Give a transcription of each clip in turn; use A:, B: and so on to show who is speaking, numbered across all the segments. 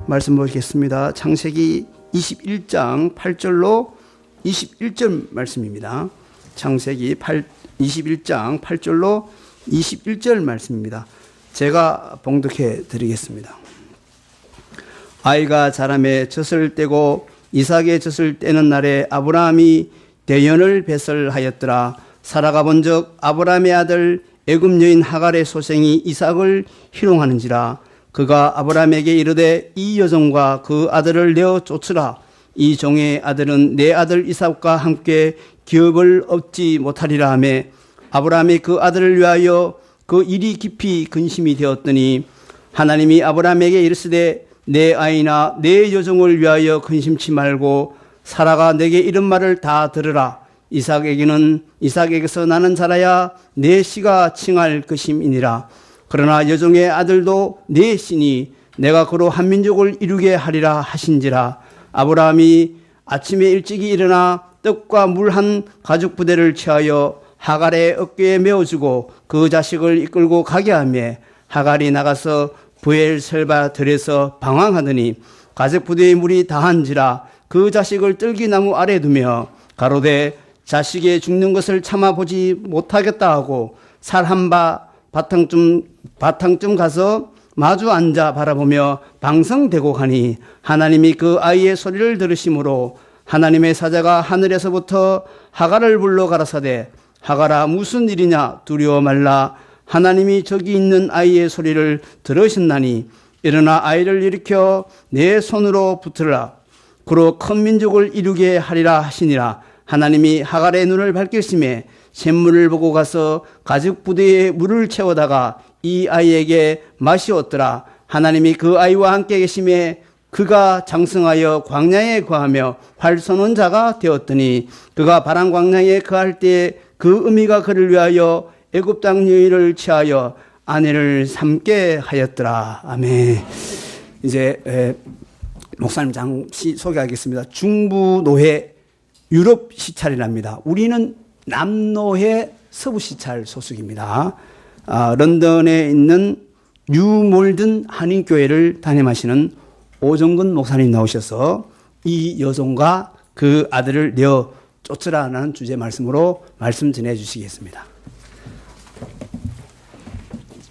A: 말씀 보겠습니다. 창세기 21장 8절로 21절 말씀입니다. 창세기 21장 8절로 21절 말씀입니다. 제가 봉독해 드리겠습니다. 아이가 자라매 젖을 떼고 이삭의 젖을 떼는 날에 아브라함이 대연을 배설하였더라. 사라가 본즉 아브라함의 아들 애굽 여인 하갈의 소생이 이삭을 희롱하는지라. 그가 아브라함에게 이르되 이 여종과 그 아들을 내어 쫓으라. 이 종의 아들은 내 아들 이삭과 함께 기업을 얻지 못하리라 하매 아브라함이 그 아들을 위하여 그 일이 깊이 근심이 되었더니 하나님이 아브라함에게 이르시되 내 아이나 내 여종을 위하여 근심치 말고 사라가 내게 이런 말을 다 들으라. 이삭에게서 나는 자라야 내 씨가 칭할 것임이니라. 그러나 여종의 아들도 내 씨니 내가 그로 한 민족을 이루게 하리라 하신지라. 아브라함이 아침에 일찍이 일어나 떡과 물 한 가죽 부대를 취하여 하갈의 어깨에 메어주고 그 자식을 이끌고 가게 하며 하갈이 나가서 브엘셀바 들에서 방황하더니 가죽 부대의 물이 다한지라. 그 자식을 뜰기나무 아래 두며 가로되 자식의 죽는 것을 참아보지 못하겠다 하고 살 한 바탕쯤 가서 마주 앉아 바라보며 방성되고 가니 하나님이 그 아이의 소리를 들으심으로 하나님의 사자가 하늘에서부터 하갈을 불러 가라사대 하갈아 무슨 일이냐 두려워 말라. 하나님이 저기 있는 아이의 소리를 들으셨나니 일어나 아이를 일으켜 내 손으로 붙으라. 그로 큰 민족을 이루게 하리라 하시니라. 하나님이 하갈의 눈을 밝히심에 샘물을 보고 가서 가죽 부대에 물을 채우다가 이 아이에게 마시었더라. 하나님이 그 아이와 함께 계심에 그가 장성하여 광야에 거하며 활 쏘는 자가 되었더니 그가 바람 광야에 거할 때에 그 어미가 그를 위하여 애굽 땅 여인을 취하여 아내를 삼게 하였더라. 아멘. 이제 목사님 잠시 소개하겠습니다. 중부 노회 유럽 시찰이랍니다. 우리는 남노회 서부 시찰 소속입니다. 런던에 있는 뉴몰든 한인교회를 담임하시는 오정근 목사님 나오셔서 이 여종과 그 아들을 내어 쫓으라는 주제 말씀으로 말씀 전해 주시겠습니다.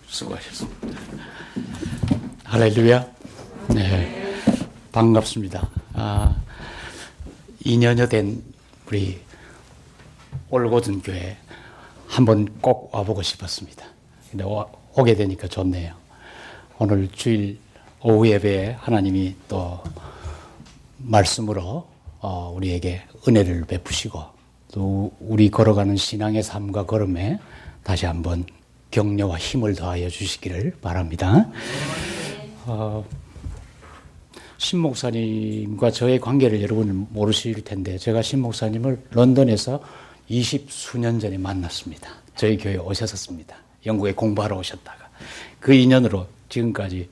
B: 수고하셨습니다. 할렐루야. 네, 반갑습니다. 2년여 된 우리 올고든 교회 한번 꼭 와보고 싶었습니다. 근데 오게 되니까 좋네요. 오늘 주일 오후 예배에 하나님이 또 말씀으로 우리에게 은혜를 베푸시고 또 우리 걸어가는 신앙의 삶과 걸음에 다시 한번 격려와 힘을 더하여 주시기를 바랍니다. 신 목사님과 저의 관계를 여러분 모르실 텐데 제가 신 목사님을 런던에서 20수년 전에 만났습니다. 저희 교회에 오셨었습니다. 영국에 공부하러 오셨다가 그 인연으로 지금까지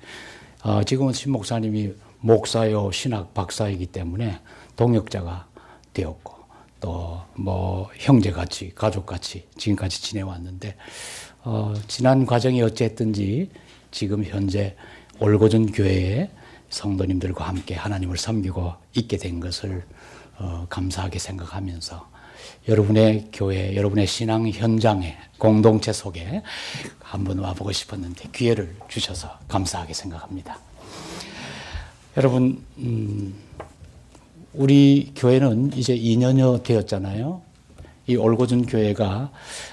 B: 지금은 신 목사님이 목사요 신학 박사이기 때문에 동역자가 되었고 또 뭐 형제같이 가족같이 지금까지 지내왔는데 지난 과정이 어찌했든지 지금 현재 올고전 교회의 성도님들과 함께 하나님을 섬기고 있게 된 것을 감사하게 생각하면서 여러분의 교회, 여러분의 신앙 현장에 공동체 속에 한번 와보고 싶었는데 기회를 주셔서 감사하게 생각합니다. 여러분, 우리 교회는 이제 2년여 되었잖아요. 이 올고준 교회가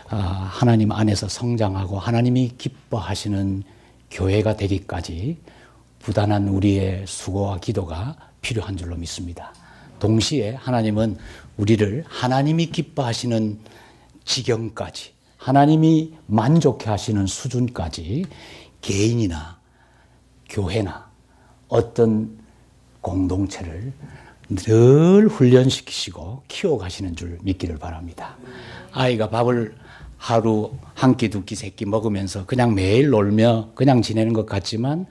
B: 하나님 안에서 성장하고 하나님이 기뻐하시는 교회가 되기까지 부단한 우리의 수고와 기도가 필요한 줄로 믿습니다. 동시에 하나님은 우리를 하나님이 기뻐하시는 지경까지 하나님이 만족해 하시는 수준까지 개인이나 교회나 어떤 공동체를 늘 훈련시키시고 키워가시는 줄 믿기를 바랍니다. 아이가 밥을 하루 한 끼, 두 끼, 세 끼 먹으면서 그냥 매일 놀며 그냥 지내는 것 같지만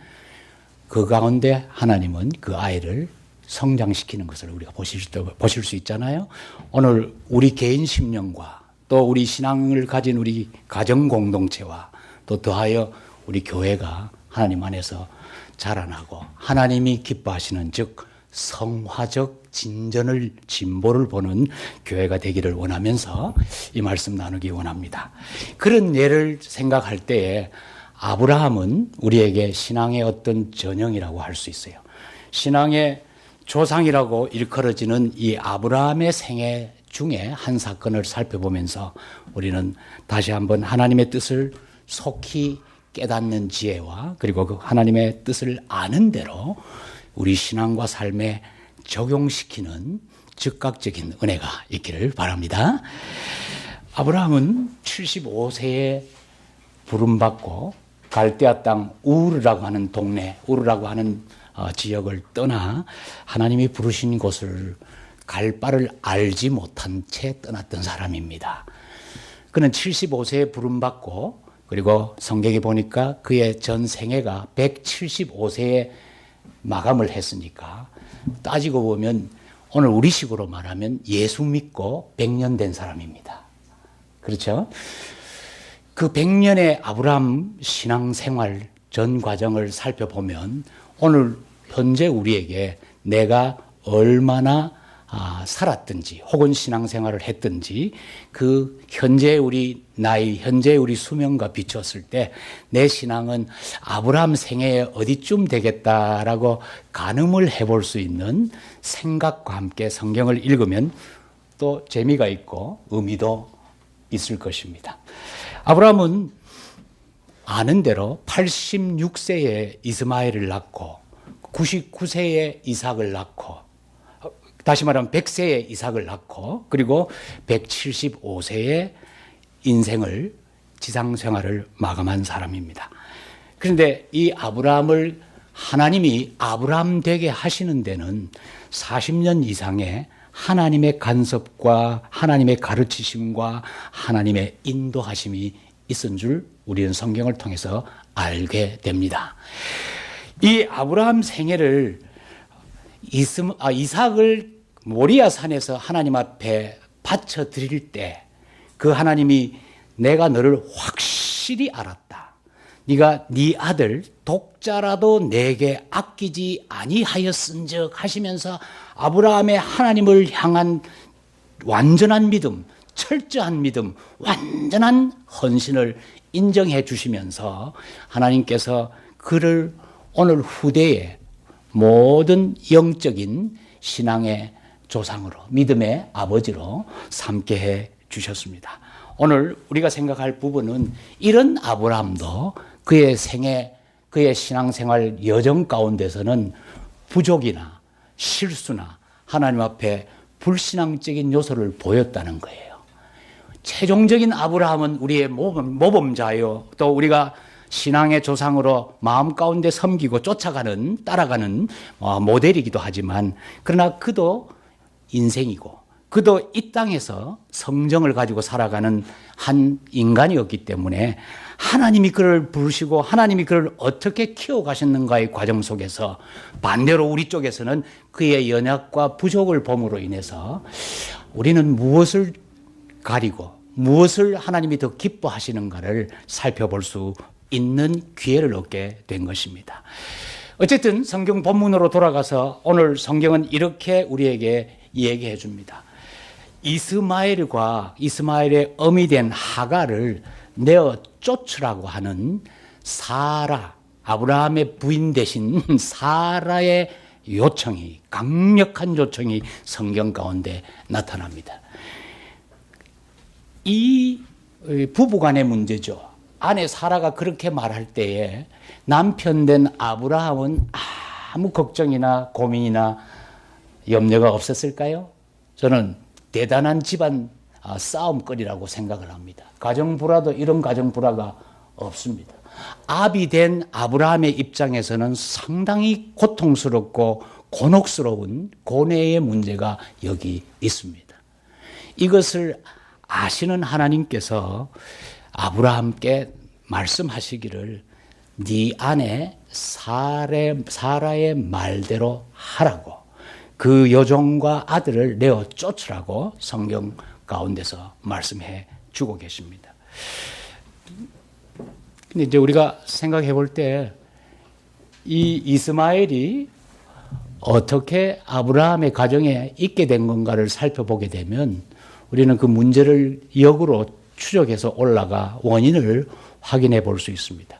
B: 그 가운데 하나님은 그 아이를 성장시키는 것을 우리가 보실 수 있잖아요. 오늘 우리 개인 심령과 또 우리 신앙을 가진 우리 가정 공동체와 또 더하여 우리 교회가 하나님 안에서 자라나고 하나님이 기뻐하시는 즉 성화적 진보를 보는 교회가 되기를 원하면서 이 말씀 나누기 원합니다. 그런 예를 생각할 때에 아브라함은 우리에게 신앙의 어떤 전형이라고 할 수 있어요. 신앙의 조상이라고 일컬어지는 이 아브라함의 생애 중에 한 사건을 살펴보면서 우리는 다시 한번 하나님의 뜻을 속히 깨닫는 지혜와 그리고 그 하나님의 뜻을 아는 대로 우리 신앙과 삶에 적용시키는 즉각적인 은혜가 있기를 바랍니다. 아브라함은 75세에 부름받고 갈대아 땅 우르라고 하는 동네, 우르라고 하는 지역을 떠나 하나님이 부르신 곳을 갈 바를 알지 못한 채 떠났던 사람입니다. 그는 75세에 부름받고 그리고 성경에 보니까 그의 전 생애가 175세에 마감을 했으니까 따지고 보면 오늘 우리식으로 말하면 예수 믿고 100년 된 사람입니다. 그렇죠? 그 100년의 아브라함 신앙생활 전 과정을 살펴보면 오늘 현재 우리에게 내가 얼마나 살았든지 혹은 신앙생활을 했든지 그 현재 우리 나이, 현재 우리 수명과 비췄을 때 내 신앙은 아브라함 생애에 어디쯤 되겠다라고 가늠을 해볼 수 있는 생각과 함께 성경을 읽으면 또 재미가 있고 의미도 있을 것입니다. 아브라함은 아는 대로 86세에 이스마엘을 낳고 99세에 이삭을 낳고 다시 말하면 100세에 이삭을 낳고 그리고 175세에 인생을 지상생활을 마감한 사람입니다. 그런데 이 아브라함을 하나님이 아브라함 되게 하시는 데는 40년 이상의 하나님의 간섭과 하나님의 가르치심과 하나님의 인도하심이 있은 줄 우리는 성경을 통해서 알게 됩니다. 이 아브라함 생애를 이삭을 모리아 산에서 하나님 앞에 바쳐 드릴 때 그 하나님이 내가 너를 확실히 알았다. 네가 네 아들 독자라도 내게 아끼지 아니하였은즉 하시면서 아브라함의 하나님을 향한 완전한 믿음, 철저한 믿음, 완전한 헌신을 인정해 주시면서 하나님께서 그를 오늘 후대에 모든 영적인 신앙의 조상으로 믿음의 아버지로 삼게 해 주셨습니다. 오늘 우리가 생각할 부분은 이런 아브라함도 그의 생애, 그의 신앙생활 여정 가운데서는 부족이나 실수나 하나님 앞에 불신앙적인 요소를 보였다는 거예요. 최종적인 아브라함은 우리의 모범자요. 또 우리가 신앙의 조상으로 마음 가운데 섬기고 쫓아가는, 따라가는 모델이기도 하지만 그러나 그도 인생이고 그도 이 땅에서 성정을 가지고 살아가는 한 인간이었기 때문에 하나님이 그를 부르시고 하나님이 그를 어떻게 키워가셨는가의 과정 속에서 반대로 우리 쪽에서는 그의 연약과 부족을 범으로 인해서 우리는 무엇을 가리고 무엇을 하나님이 더 기뻐하시는가를 살펴볼 수 있는 기회를 얻게 된 것입니다. 어쨌든 성경 본문으로 돌아가서 오늘 성경은 이렇게 우리에게 얘기해 줍니다. 이스마엘과 이스마엘의 어미 된 하갈을 내어 쫓으라고 하는 사라, 아브라함의 부인 대신 사라의 요청이, 강력한 요청이 성경 가운데 나타납니다. 이 부부간의 문제죠. 아내 사라가 그렇게 말할 때에 남편 된 아브라함은 아무 걱정이나 고민이나 염려가 없었을까요? 저는 대단한 집안 싸움거리라고 생각을 합니다. 가정불화도 이런 가정불화가 없습니다. 아비 된 아브라함의 입장에서는 상당히 고통스럽고 곤혹스러운 고뇌의 문제가 여기 있습니다. 이것을 아시는 하나님께서 아브라함께 말씀하시기를 네 아내 사라의 말대로 하라고 그 여종과 아들을 내어 쫓으라고 성경 가운데서 말씀해 주고 계십니다. 근데 이제 우리가 생각해 볼 때 이 이스마엘이 어떻게 아브라함의 가정에 있게 된 건가를 살펴보게 되면 우리는 그 문제를 역으로 추적해서 올라가 원인을 확인해 볼 수 있습니다.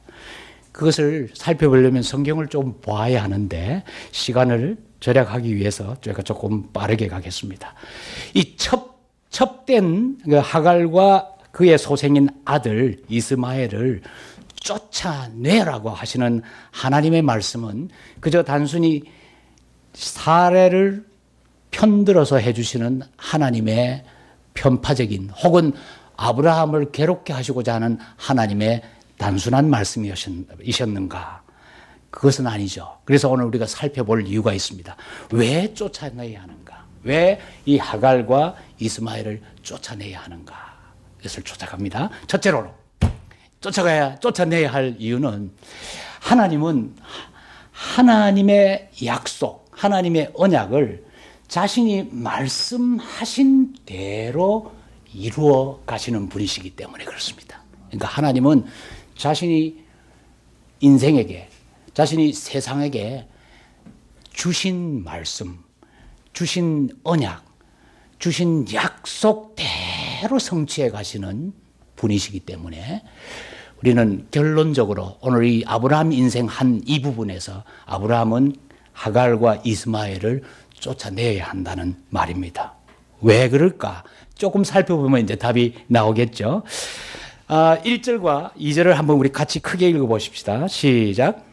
B: 그것을 살펴보려면 성경을 좀 봐야 하는데 시간을 절약하기 위해서 저희가 조금 빠르게 가겠습니다. 이 첩된 하갈과 그의 소생인 아들 이스마엘을 쫓아내라고 하시는 하나님의 말씀은 그저 단순히 사례를 편들어서 해주시는 하나님의 편파적인 혹은 아브라함을 괴롭게 하시고자 하는 하나님의 단순한 말씀이셨는가? 그것은 아니죠. 그래서 오늘 우리가 살펴볼 이유가 있습니다. 왜 쫓아내야 하는가? 왜 이 하갈과 이스마엘을 쫓아내야 하는가? 이것을 쫓아갑니다. 첫째로 쫓아내야 할 이유는 하나님은 하나님의 약속, 하나님의 언약을 자신이 말씀하신 대로 이루어 가시는 분이시기 때문에 그렇습니다. 그러니까 하나님은 자신이 인생에게, 자신이 세상에게 주신 말씀, 주신 언약, 주신 약속대로 성취해 가시는 분이시기 때문에 우리는 결론적으로 오늘 이 아브라함 인생 이 부분에서 아브라함은 하갈과 이스마엘을 쫓아내야 한다는 말입니다. 왜 그럴까? 조금 살펴보면 이제 답이 나오겠죠. 1절과 2절을 한번 우리 같이 크게 읽어보십시다. 시작.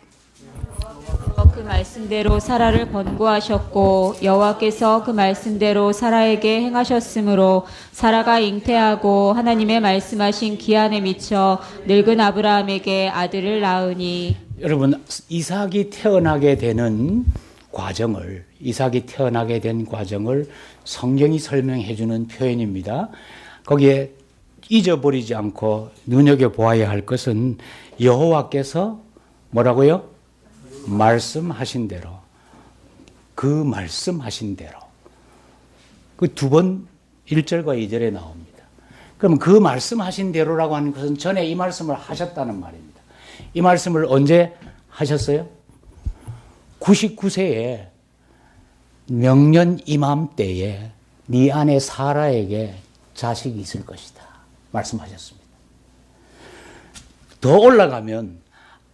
C: 그 말씀대로 사라를 번구하셨고 여호와께서 그 말씀대로 사라에게 행하셨으므로 사라가 잉태하고 하나님의 말씀하신 기한에 미쳐 늙은 아브라함에게 아들을 낳으니.
B: 여러분, 이삭이 태어나게 된 과정을 성경이 설명해 주는 표현입니다. 거기에 잊어버리지 않고 눈여겨보아야 할 것은 여호와께서 뭐라고요? 말씀하신 대로, 그 말씀하신 대로. 그 두 번 1절과 2절에 나옵니다. 그럼 그 말씀하신 대로라고 하는 것은 전에 이 말씀을 하셨다는 말입니다. 이 말씀을 언제 하셨어요? 99세에 명년 이맘때에 네 아내 사라에게 자식이 있을 것이다 말씀하셨습니다. 더 올라가면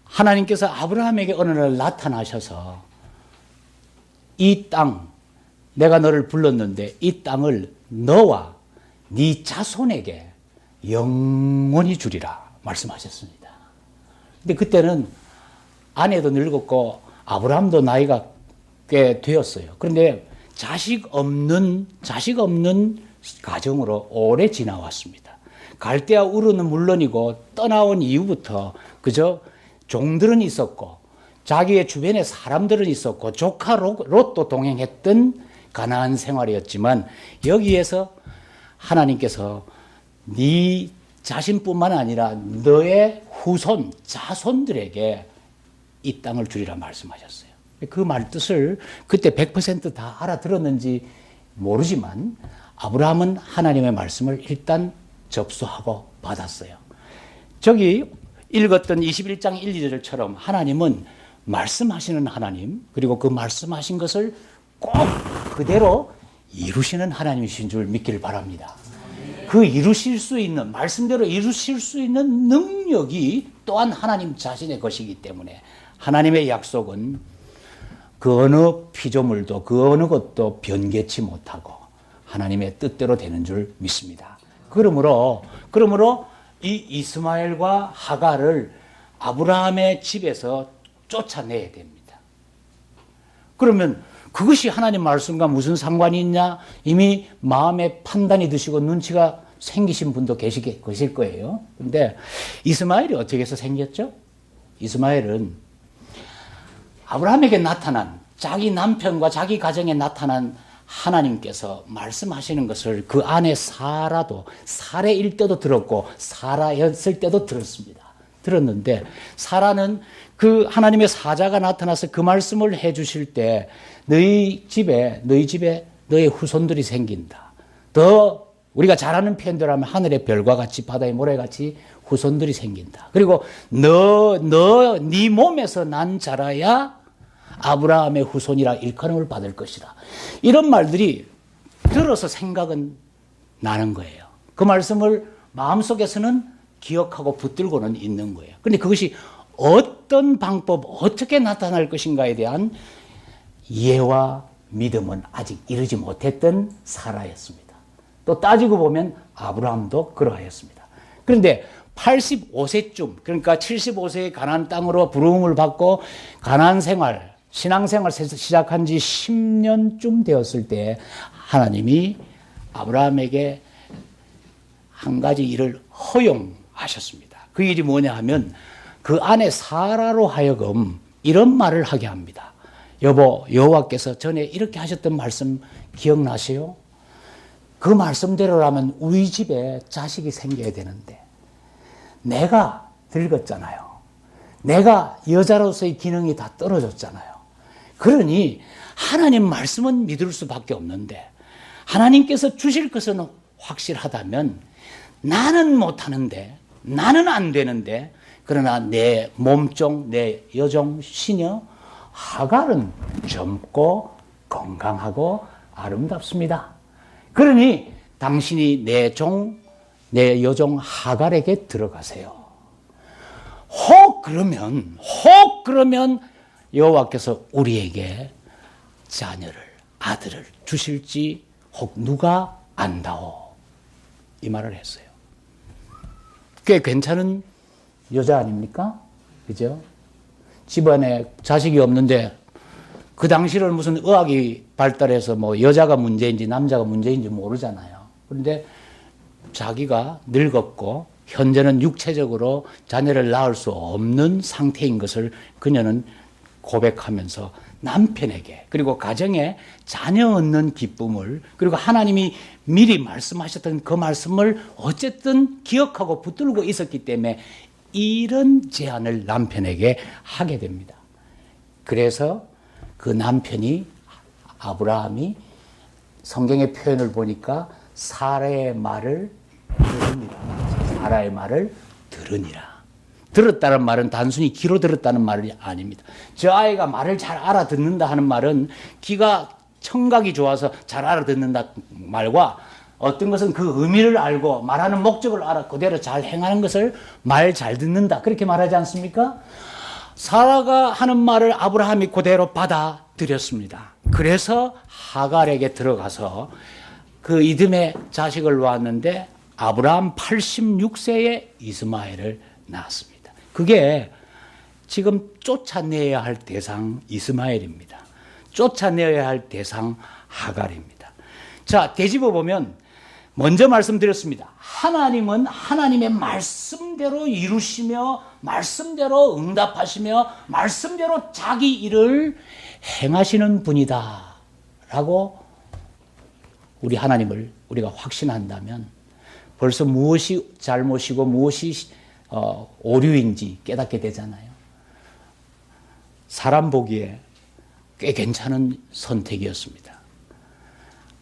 B: 하나님께서 아브라함에게 어느 날 나타나셔서 이 땅, 내가 너를 불렀는데 이 땅을 너와 네 자손에게 영원히 주리라 말씀하셨습니다. 근데 그때는 아내도 늙었고 아브라함도 나이가 꽤 되었어요. 그런데 자식 없는 가정으로 오래 지나왔습니다. 갈대아 우르는 물론이고 떠나온 이후부터 그저 종들은 있었고 자기의 주변에 사람들은 있었고 조카 롯도 동행했던 가나안 생활이었지만 여기에서 하나님께서 네 자신뿐만 아니라 너의 후손, 자손들에게 이 땅을 주리라 말씀하셨어요. 그 말 뜻을 그때 100% 알아들었는지 모르지만 아브라함은 하나님의 말씀을 일단 접수하고 받았어요. 저기 읽었던 21장 1, 2절처럼 하나님은 말씀하시는 하나님, 그리고 그 말씀하신 것을 꼭 그대로 이루시는 하나님이신 줄 믿기를 바랍니다. 그 이루실 수 있는, 말씀대로 이루실 수 있는 능력이 또한 하나님 자신의 것이기 때문에 하나님의 약속은 그 어느 피조물도 그 어느 것도 변개치 못하고 하나님의 뜻대로 되는 줄 믿습니다. 그러므로 이 이스마엘과 하갈을 아브라함의 집에서 쫓아내야 됩니다. 그러면 그것이 하나님 말씀과 무슨 상관이 있냐? 이미 마음에 판단이 드시고 눈치가 생기신 분도 계실 거예요. 그런데 이스마엘이 어떻게 해서 생겼죠? 이스마엘은 아브라함에게 나타난, 자기 남편과 자기 가정에 나타난 하나님께서 말씀하시는 것을 그 아내 사라도, 사례일 때도 들었고 사라였을 때도 들었는데 사라는 그 하나님의 사자가 나타나서 그 말씀을 해 주실 때 너희 집에 너의 후손들이 생긴다. 더 우리가 잘 아는 표현대로 하면 하늘의 별과 같이 바다의 모래같이 후손들이 생긴다. 그리고 네 몸에서 난 자라야 아브라함의 후손이라 일컬음을 받을 것이다. 이런 말들이 들어서 생각은 나는 거예요. 그 말씀을 마음속에서는 기억하고 붙들고는 있는 거예요. 그런데 그것이 어떤 방법, 어떻게 나타날 것인가에 대한 이해와 믿음은 아직 이르지 못했던 사라였습니다. 또 따지고 보면 아브라함도 그러하였습니다. 그런데 85세쯤, 그러니까 75세의 가나안 땅으로 부름을 받고 가나안 생활, 신앙생활 시작한 지 10년쯤 되었을 때 하나님이 아브라함에게 한 가지 일을 허용하셨습니다. 그 일이 뭐냐 하면 그 아내 사라로 하여금 이런 말을 하게 합니다. 여보, 여호와께서 전에 이렇게 하셨던 말씀 기억나세요? 그 말씀대로라면 우리 집에 자식이 생겨야 되는데 내가 늙었잖아요. 내가 여자로서의 기능이 다 떨어졌잖아요. 그러니 하나님 말씀은 믿을 수밖에 없는데 하나님께서 주실 것은 확실하다면 나는 못하는데, 나는 안 되는데, 그러나 내 몸종, 내 여종, 시녀 하갈은 젊고 건강하고 아름답습니다. 그러니 당신이 내 여종 하갈에게 들어가세요. 혹 그러면 여호와께서 우리에게 자녀를, 아들을 주실지 혹 누가 안다오. 이 말을 했어요. 꽤 괜찮은 여자 아닙니까? 그죠? 집안에 자식이 없는데 그 당시를 무슨 의학이 발달해서 뭐 여자가 문제인지 남자가 문제인지 모르잖아요. 그런데 자기가 늙었고 현재는 육체적으로 자녀를 낳을 수 없는 상태인 것을 그녀는 고백하면서 남편에게 그리고 가정에 자녀 얻는 기쁨을 그리고 하나님이 미리 말씀하셨던 그 말씀을 어쨌든 기억하고 붙들고 있었기 때문에 이런 제안을 남편에게 하게 됩니다. 그래서 그 남편이 아브라함이 성경의 표현을 보니까 사라의 말을 들으니라. 사라의 말을 들으니라. 들었다는 말은 단순히 귀로 들었다는 말이 아닙니다. 저 아이가 말을 잘 알아듣는다 하는 말은 귀가 청각이 좋아서 잘 알아듣는다 말과 어떤 것은 그 의미를 알고 말하는 목적을 알아 그대로 잘 행하는 것을 말 잘 듣는다. 그렇게 말하지 않습니까? 사라가 하는 말을 아브라함이 그대로 받아들였습니다. 그래서 하갈에게 들어가서 그 이듬해 자식을 낳았는데 아브라함 86세에 이스마엘을 낳았습니다. 그게 지금 쫓아내야 할 대상 이스마엘입니다. 쫓아내야 할 대상 하갈입니다. 자, 되짚어 보면 먼저 말씀드렸습니다. 하나님은 하나님의 말씀대로 이루시며 말씀대로 응답하시며 말씀대로 자기 일을 행하시는 분이다 라고 우리 하나님을 우리가 확신한다면 벌써 무엇이 잘못이고 무엇이 오류인지 깨닫게 되잖아요. 사람 보기에 꽤 괜찮은 선택이었습니다.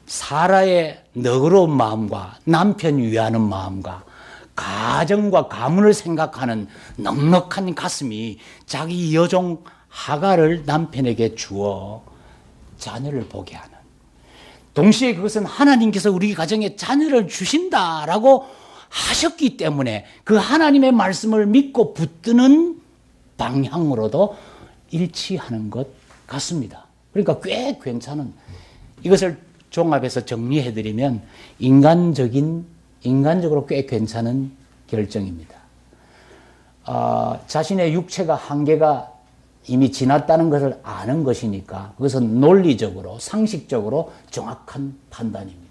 B: 사라의 너그러운 마음과 남편 위하는 마음과 가정과 가문을 생각하는 넉넉한 가슴이 자기 여종 하갈을 남편에게 주어 자녀를 보게 하는, 동시에 그것은 하나님께서 우리 가정에 자녀를 주신다라고 하셨기 때문에 그 하나님의 말씀을 믿고 붙드는 방향으로도 일치하는 것 같습니다. 그러니까 꽤 괜찮은, 이것을 종합해서 정리해드리면 인간적으로 꽤 괜찮은 결정입니다. 자신의 육체가 한계가 이미 지났다는 것을 아는 것이니까 그것은 논리적으로 상식적으로 정확한 판단입니다.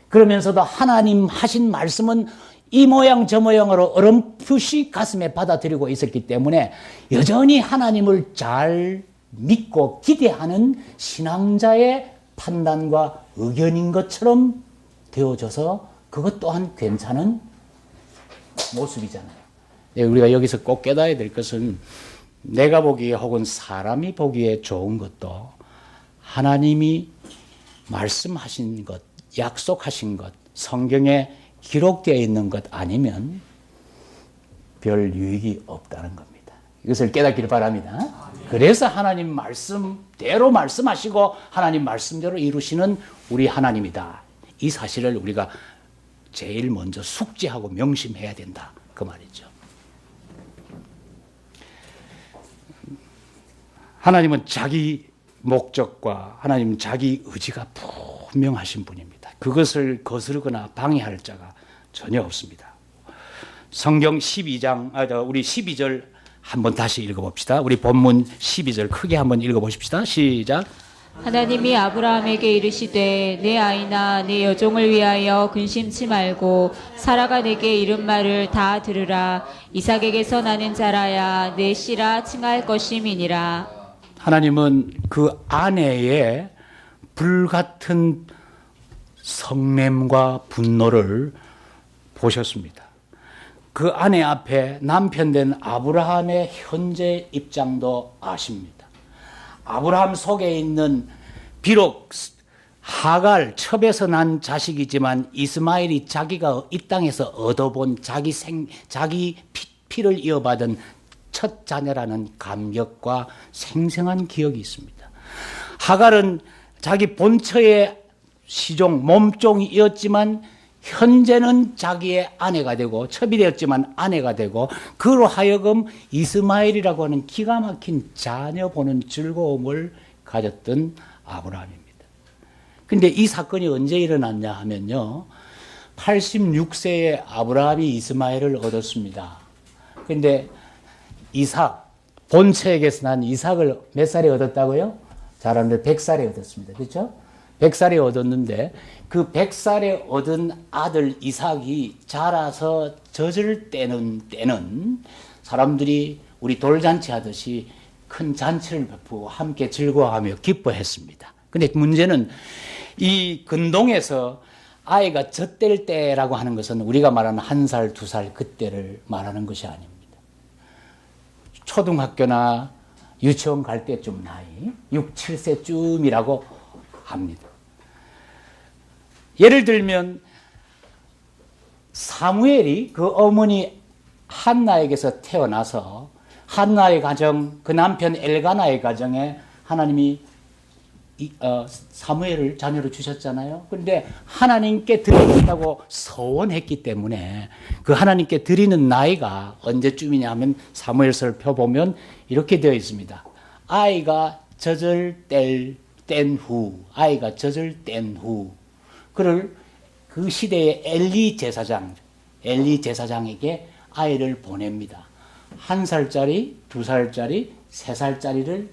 B: 그러면서도 하나님 하신 말씀은 이 모양 저 모양으로 어렴풋이 가슴에 받아들이고 있었기 때문에 여전히 하나님을 잘 믿고 기대하는 신앙자의 판단과 의견인 것처럼 되어져서 그것 또한 괜찮은 모습이잖아요. 우리가 여기서 꼭 깨달아야 될 것은 내가 보기에 혹은 사람이 보기에 좋은 것도 하나님이 말씀하신 것, 약속하신 것, 성경에 기록되어 있는 것 아니면 별 유익이 없다는 겁니다. 이것을 깨닫기를 바랍니다. 그래서 하나님 말씀대로 말씀하시고 하나님 말씀대로 이루시는 우리 하나님이다. 이 사실을 우리가 제일 먼저 숙지하고 명심해야 된다. 그 말이죠. 하나님은 자기 목적과 하나님은 자기 의지가 분명하신 분입니다. 그것을 거스르거나 방해할 자가 전혀 없습니다. 성경 12장, 우리 12절 한번 다시 읽어봅시다. 우리 본문 12절 크게 한번 읽어보십시다. 시작.
C: 하나님이 아브라함에게 이르시되 내 아이나 내 여종을 위하여 근심치 말고 사라가 내게 이른 말을 다 들으라. 이삭에게서 나는 자라야 내 씨라 칭할 것임이니라.
B: 하나님은 그 아내의 불같은 성냄과 분노를 보셨습니다. 그 아내 앞에 남편된 아브라함의 현재 입장도 아십니다. 아브라함 속에 있는 비록 하갈 첩에서 난 자식이지만 이스마엘이 자기가 이 땅에서 얻어본 자기 피를 이어받은 첫 자녀라는 감격과 생생한 기억이 있습니다. 하갈은 자기 본처의 시종, 몸종이었지만 현재는 자기의 아내가 되고 첩이 되었지만 아내가 되고 그로 하여금 이스마엘이라고 하는 기가 막힌 자녀 보는 즐거움을 가졌던 아브라함입니다. 근데 이 사건이 언제 일어났냐 하면요. 86세에 아브라함이 이스마엘을 얻었습니다. 근데 이삭, 본처에게서 난 이삭을 몇 살에 얻었다고요? 잘하는데 100살에 얻었습니다. 그렇죠? 100살에 얻었는데 그 100살에 얻은 아들 이삭이 자라서 젖을 때는 사람들이 우리 돌잔치 하듯이 큰 잔치를 베푸고 함께 즐거워하며 기뻐했습니다. 근데 문제는 이 근동에서 아이가 젖될 때라고 하는 것은 우리가 말하는 1살, 2살 그때를 말하는 것이 아닙니다. 초등학교나 유치원 갈 때쯤 나이, 6, 7세쯤이라고 합니다. 예를 들면 사무엘이 그 어머니 한나에게서 태어나서 한나의 가정, 그 남편 엘가나의 가정에 하나님이 사무엘을 자녀로 주셨잖아요. 그런데 하나님께 드리겠다고 서원했기 때문에 그 하나님께 드리는 나이가 언제쯤이냐 하면 사무엘서를 펴보면 이렇게 되어 있습니다. 아이가 젖을 뗀 후, 아이가 젖을 뗀 후, 그를 그 시대의 엘리 제사장에게 아이를 보냅니다. 1살짜리, 2살짜리, 3살짜리를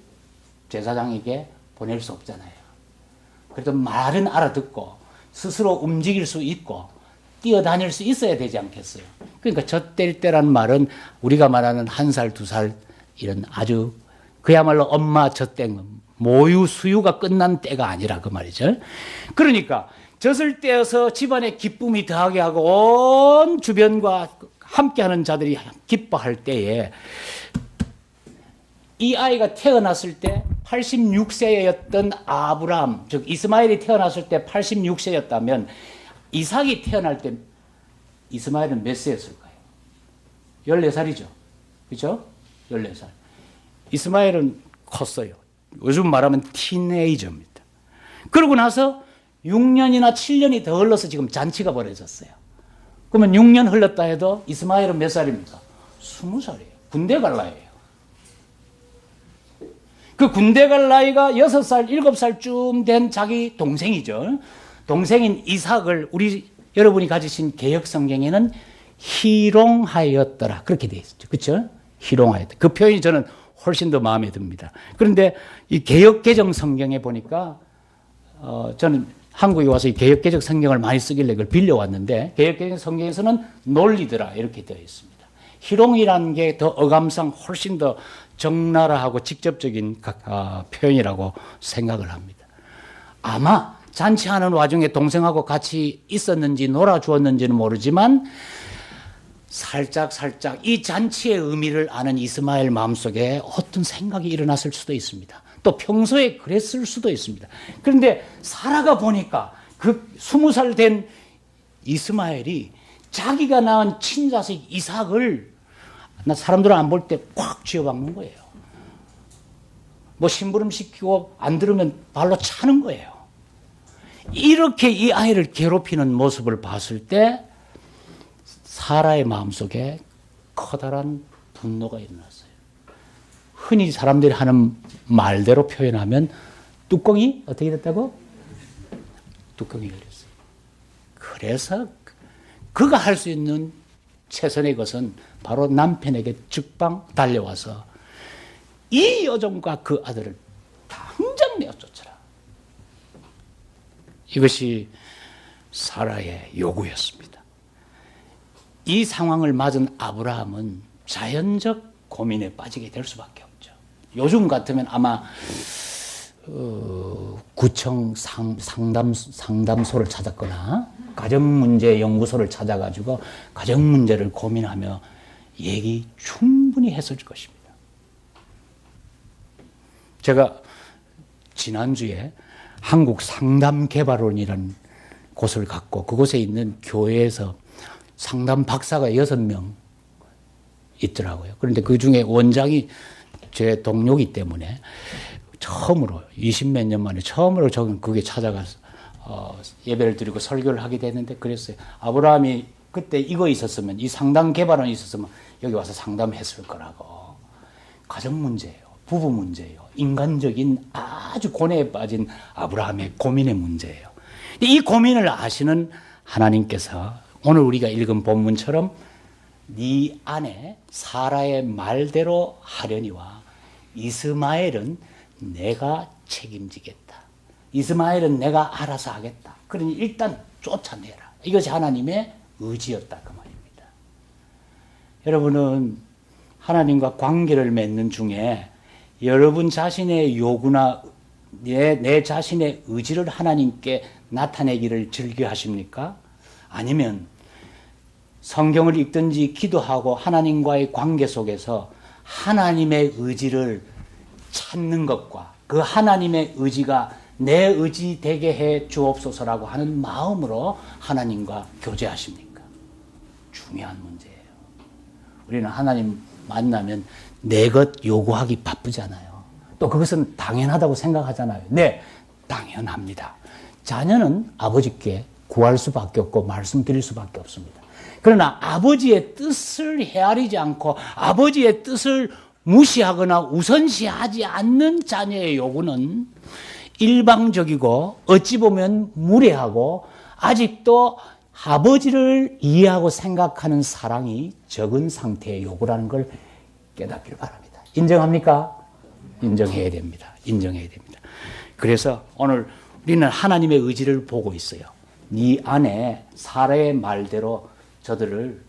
B: 제사장에게 보낼 수 없잖아요. 그래도 말은 알아듣고 스스로 움직일 수 있고 뛰어다닐 수 있어야 되지 않겠어요. 그러니까 젖될 때라는 말은 우리가 말하는 1살, 2살 이런 아주 그야말로 엄마 젖된 모유 수유가 끝난 때가 아니라 그 말이죠. 그러니까 젖을 떼어서 집안에 기쁨이 더하게 하고 온 주변과 함께하는 자들이 기뻐할 때에 이 아이가 태어났을 때 86세였던 아브라함, 즉 이스마엘이 태어났을 때 86세였다면 이삭이 태어날 때 이스마엘은 몇 세였을까요? 14살이죠. 그렇죠? 14살. 이스마엘은 컸어요. 요즘 말하면 티네이저입니다. 그러고 나서 6년이나 7년이 더 흘러서 지금 잔치가 벌어졌어요. 그러면 6년 흘렀다 해도 이스마엘은 몇 살입니까? 20살이에요. 군대 갈 나이예요. 그 군대 갈 나이가 6살, 7살쯤 된 자기 동생이죠. 동생인 이삭을 여러분이 가지신 개역 성경에는 희롱하였더라. 그렇게 되어 있었죠. 그렇죠? 희롱하였다. 그 표현이 저는 훨씬 더 마음에 듭니다. 그런데 이 개역 개정 성경에 보니까 저는 한국에 와서 이 개역 개정 성경을 많이 쓰길래 그걸 빌려왔는데 개역 개정 성경에서는 놀리더라 이렇게 되어 있습니다. 희롱이라는 게 더 어감상 훨씬 더 적나라하고 직접적인 표현이라고 생각을 합니다. 아마 잔치하는 와중에 동생하고 같이 있었는지 놀아주었는지는 모르지만 살짝 이 잔치의 의미를 아는 이스마엘 마음속에 어떤 생각이 일어났을 수도 있습니다. 또 평소에 그랬을 수도 있습니다. 그런데 살아가 보니까 그 20살 된 이스마엘이 자기가 낳은 친자식 이삭을 나 사람들은 안 볼 때 꽉 쥐어박는 거예요. 뭐 심부름 시키고 안 들으면 발로 차는 거예요. 이렇게 이 아이를 괴롭히는 모습을 봤을 때 사라의 마음속에 커다란 분노가 일어났어요. 흔히 사람들이 하는 말대로 표현하면 뚜껑이 어떻게 됐다고? 뚜껑이 열렸어요. 그래서 그가 할 수 있는 최선의 것은 바로 남편에게 즉방 달려와서 이 여종과 그 아들을 당장 내어 쫓아라. 이것이 사라의 요구였습니다. 이 상황을 맞은 아브라함은 자연적 고민에 빠지게 될 수밖에 없죠. 요즘 같으면 아마 구청 상담소를 찾았거나 가정문제연구소를 찾아가지고 가정문제를 고민하며 얘기 충분히 했을 것입니다. 제가 지난주에 한국상담개발원이라는 곳을 갔고 그곳에 있는 교회에서 상담 박사가 6명 있더라고요. 그런데 그 중에 원장이 제 동료이기 때문에 처음으로 20몇 년 만에 처음으로 저는 거기에 찾아가서 예배를 드리고 설교를 하게 됐는데 그랬어요. 아브라함이 그때 이거 있었으면 이 상담 개발원이 있었으면 여기 와서 상담했을 거라고. 가정 문제예요. 부부 문제예요. 인간적인 아주 고뇌에 빠진 아브라함의 고민의 문제예요. 이 고민을 아시는 하나님께서 오늘 우리가 읽은 본문처럼 네 아내 사라의 말대로 하려니와 이스마엘은 내가 책임지겠다. 이스마엘은 내가 알아서 하겠다. 그러니 일단 쫓아내라. 이것이 하나님의 의지였다 그 말입니다. 여러분은 하나님과 관계를 맺는 중에 여러분 자신의 요구나 내 자신의 의지를 하나님께 나타내기를 즐겨 하십니까? 아니면 성경을 읽든지 기도하고 하나님과의 관계 속에서 하나님의 의지를 찾는 것과 그 하나님의 의지가 내 의지 되게 해 주옵소서라고 하는 마음으로 하나님과 교제하십니까? 중요한 문제예요. 우리는 하나님 만나면 내 것 요구하기 바쁘잖아요. 또 그것은 당연하다고 생각하잖아요. 네, 당연합니다. 자녀는 아버지께 구할 수밖에 없고 말씀드릴 수밖에 없습니다. 그러나 아버지의 뜻을 헤아리지 않고 아버지의 뜻을 무시하거나 우선시하지 않는 자녀의 요구는 일방적이고 어찌 보면 무례하고 아직도 아버지를 이해하고 생각하는 사랑이 적은 상태의 요구라는 걸 깨닫길 바랍니다. 인정합니까? 인정해야 됩니다. 인정해야 됩니다. 그래서 오늘 우리는 하나님의 의지를 보고 있어요. 네 아내 사라의 말대로 저들을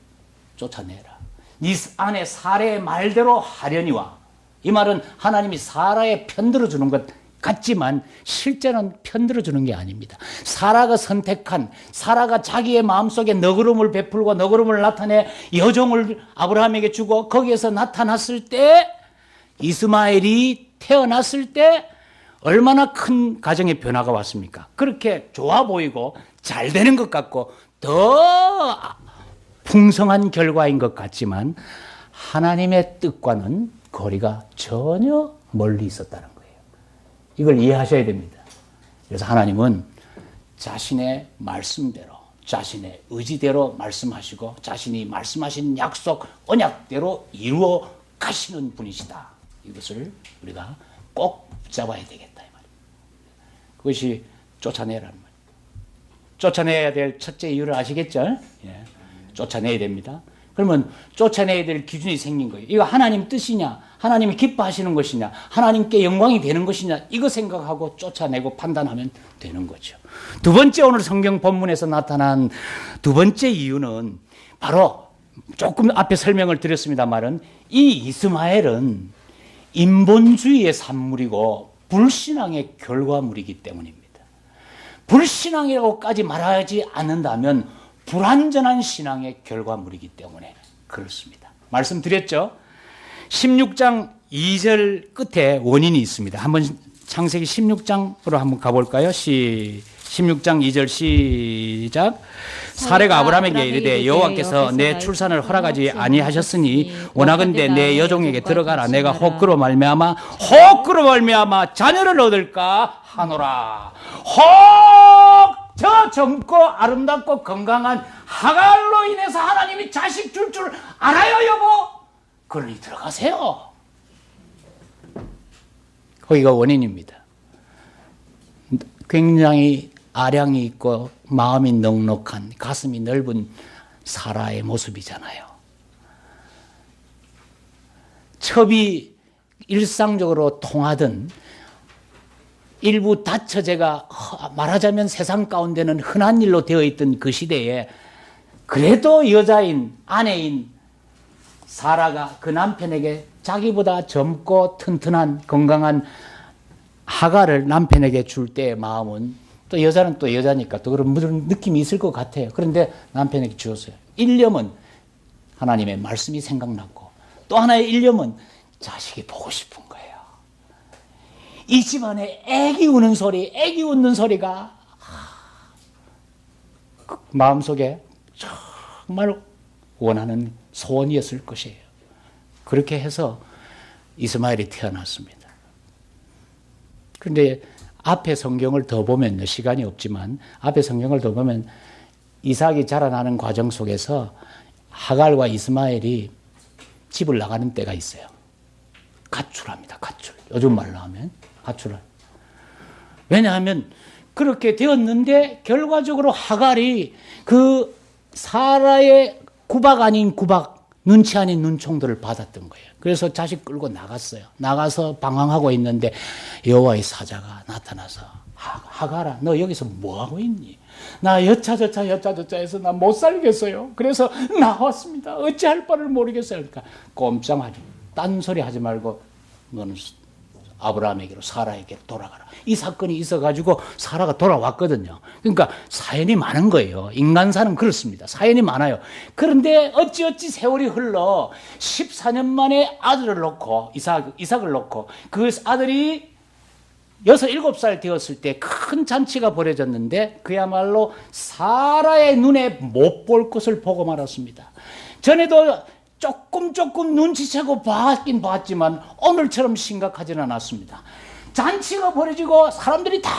B: 쫓아내라. 네 아내 사라의 말대로 하려니와, 이 말은 하나님이 사라의 편들어 주는 것 같지만 실제는 편들어 주는 게 아닙니다. 사라가 선택한, 사라가 자기의 마음속에 너그러움을 베풀고 너그러움을 나타내 여종을 아브라함에게 주고 거기에서 나타났을 때, 이스마엘이 태어났을 때 얼마나 큰 가정의 변화가 왔습니까? 그렇게 좋아 보이고 잘 되는 것 같고 더 풍성한 결과인 것 같지만 하나님의 뜻과는 거리가 전혀 멀리 있었다는 거예요. 이걸 이해하셔야 됩니다. 그래서 하나님은 자신의 말씀대로, 자신의 의지대로 말씀하시고 자신이 말씀하신 약속, 언약대로 이루어 가시는 분이시다. 이것을 우리가 꼭 붙잡아야 되겠다. 이 말입니다. 그것이 쫓아내라는 말입니다. 쫓아내야 될 첫째 이유를 아시겠죠? 예. 쫓아내야 됩니다. 그러면 쫓아내야 될 기준이 생긴 거예요. 이거 하나님 뜻이냐? 하나님이 기뻐하시는 것이냐? 하나님께 영광이 되는 것이냐? 이거 생각하고 쫓아내고 판단하면 되는 거죠. 두 번째, 오늘 성경 본문에서 나타난 두 번째 이유는 바로 조금 앞에 설명을 드렸습니다만은 이 이스마엘은 인본주의의 산물이고 불신앙의 결과물이기 때문입니다. 불신앙이라고까지 말하지 않는다면 불완전한 신앙의 결과물이기 때문에 그렇습니다. 말씀드렸죠? 16장 2절 끝에 원인이 있습니다. 한번 창세기 16장으로 한번 가볼까요? 시작. 16장 2절 시작. 사례가 아브라함에게 이르되 여호와께서 내 출산을 허락하지 아니하셨으니 원하건대 내 여종에게 들어가라. 내가 혹 그로 말미암아 자녀를 얻을까 하노라. 혹 저 젊고 아름답고 건강한 하갈로 인해서 하나님이 자식 줄 알아요, 여보? 그러니 들어가세요. 거기가 원인입니다. 굉장히 아량이 있고 마음이 넉넉한, 가슴이 넓은 사라의 모습이잖아요. 첩이 일상적으로 통하던 일부 다처제가 말하자면 세상 가운데는 흔한 일로 되어 있던 그 시대에 그래도 여자인 아내인 사라가 그 남편에게 자기보다 젊고 튼튼한 건강한 하갈을 남편에게 줄 때의 마음은 또 여자는 또 여자니까 또 그런 느낌이 있을 것 같아요. 그런데 남편에게 주었어요. 일념은 하나님의 말씀이 생각났고 또 하나의 일념은 자식이 보고 싶은 거예요. 이 집안에 애기 우는 소리, 애기 웃는 소리가 마음속에 정말 원하는 소원이었을 것이에요. 그렇게 해서 이스마엘이 태어났습니다. 그런데 앞에 성경을 더 보면요, 시간이 없지만 앞에 성경을 더 보면 이삭이 자라나는 과정 속에서 하갈과 이스마엘이 집을 나가는 때가 있어요. 가출합니다. 가출. 요즘 말로 하면 가출을. 왜냐하면 그렇게 되었는데 결과적으로 하갈이 그 사라의 구박 아닌 구박, 눈치 아닌 눈총들을 받았던 거예요. 그래서 자식 끌고 나갔어요. 나가서 방황하고 있는데 여호와의 사자가 나타나서 하갈아, 너 여기서 뭐하고 있니? 나 여차저차 해서 나 못 살겠어요. 그래서 나왔습니다. 어찌할 바를 모르겠어요. 그러니까 꼼짝하지, 딴소리 하지 말고 너는 아브라함에게로 사라에게 돌아가라. 이 사건이 있어가지고 사라가 돌아왔거든요. 그러니까 사연이 많은 거예요. 인간사는 그렇습니다. 사연이 많아요. 그런데 어찌어찌 세월이 흘러 14년 만에 아들을 놓고 이삭을 놓고 그 아들이 6, 7살 되었을 때 큰 잔치가 벌어졌는데 그야말로 사라의 눈에 못 볼 것을 보고 말았습니다. 전에도 조금 눈치채고 봤긴 봤지만 오늘처럼 심각하지는 않았습니다. 잔치가 벌어지고 사람들이 다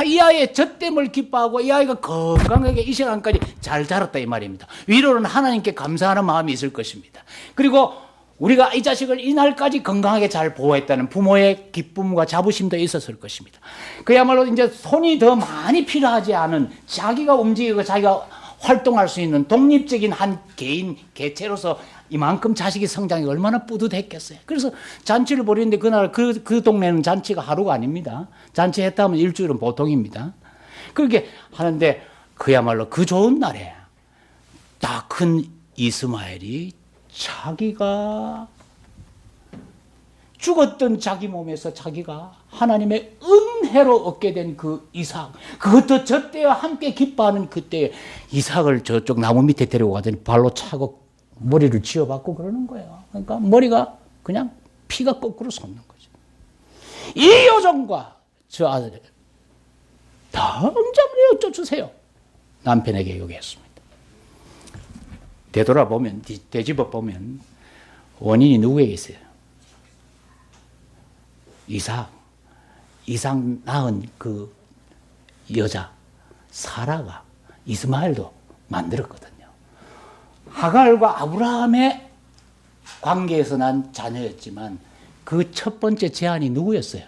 B: 이 아이의 젖됨을 기뻐하고 이 아이가 건강하게 이 시간까지 잘 자랐다 이 말입니다. 위로는 하나님께 감사하는 마음이 있을 것입니다. 그리고 우리가 이 자식을 이날까지 건강하게 잘 보호했다는 부모의 기쁨과 자부심도 있었을 것입니다. 그야말로 이제 손이 더 많이 필요하지 않은 자기가 움직이고 자기가 활동할 수 있는 독립적인 한 개인, 개체로서 이만큼 자식이 성장이 얼마나 뿌듯했겠어요. 그래서 잔치를 벌이는데 그날 그 동네는 잔치가 하루가 아닙니다. 잔치했다면 일주일은 보통입니다. 그렇게 하는데 그야말로 그 좋은 날에 다 큰 이스마엘이 자기가 죽었던 자기 몸에서 자기가 하나님의 은혜로 얻게 된 그 이삭, 그것도 저 때와 함께 기뻐하는 그때에 이삭을 저쪽 나무 밑에 데리고 가더니 발로 차고 머리를 쥐어박고 그러는 거예요. 그러니까 머리가 그냥 피가 거꾸로 솟는 거죠. 이 여종과 저 아들 당장 내어 쫓으세요. 남편에게 요구했습니다. 되돌아보면, 되짚어 보면 원인이 누구에게 있어요? 이삭 낳은 그 여자 사라가 이스마엘도 만들었거든요. 하갈과 아브라함의 관계에서 난 자녀였지만 그 첫 번째 제안이 누구였어요?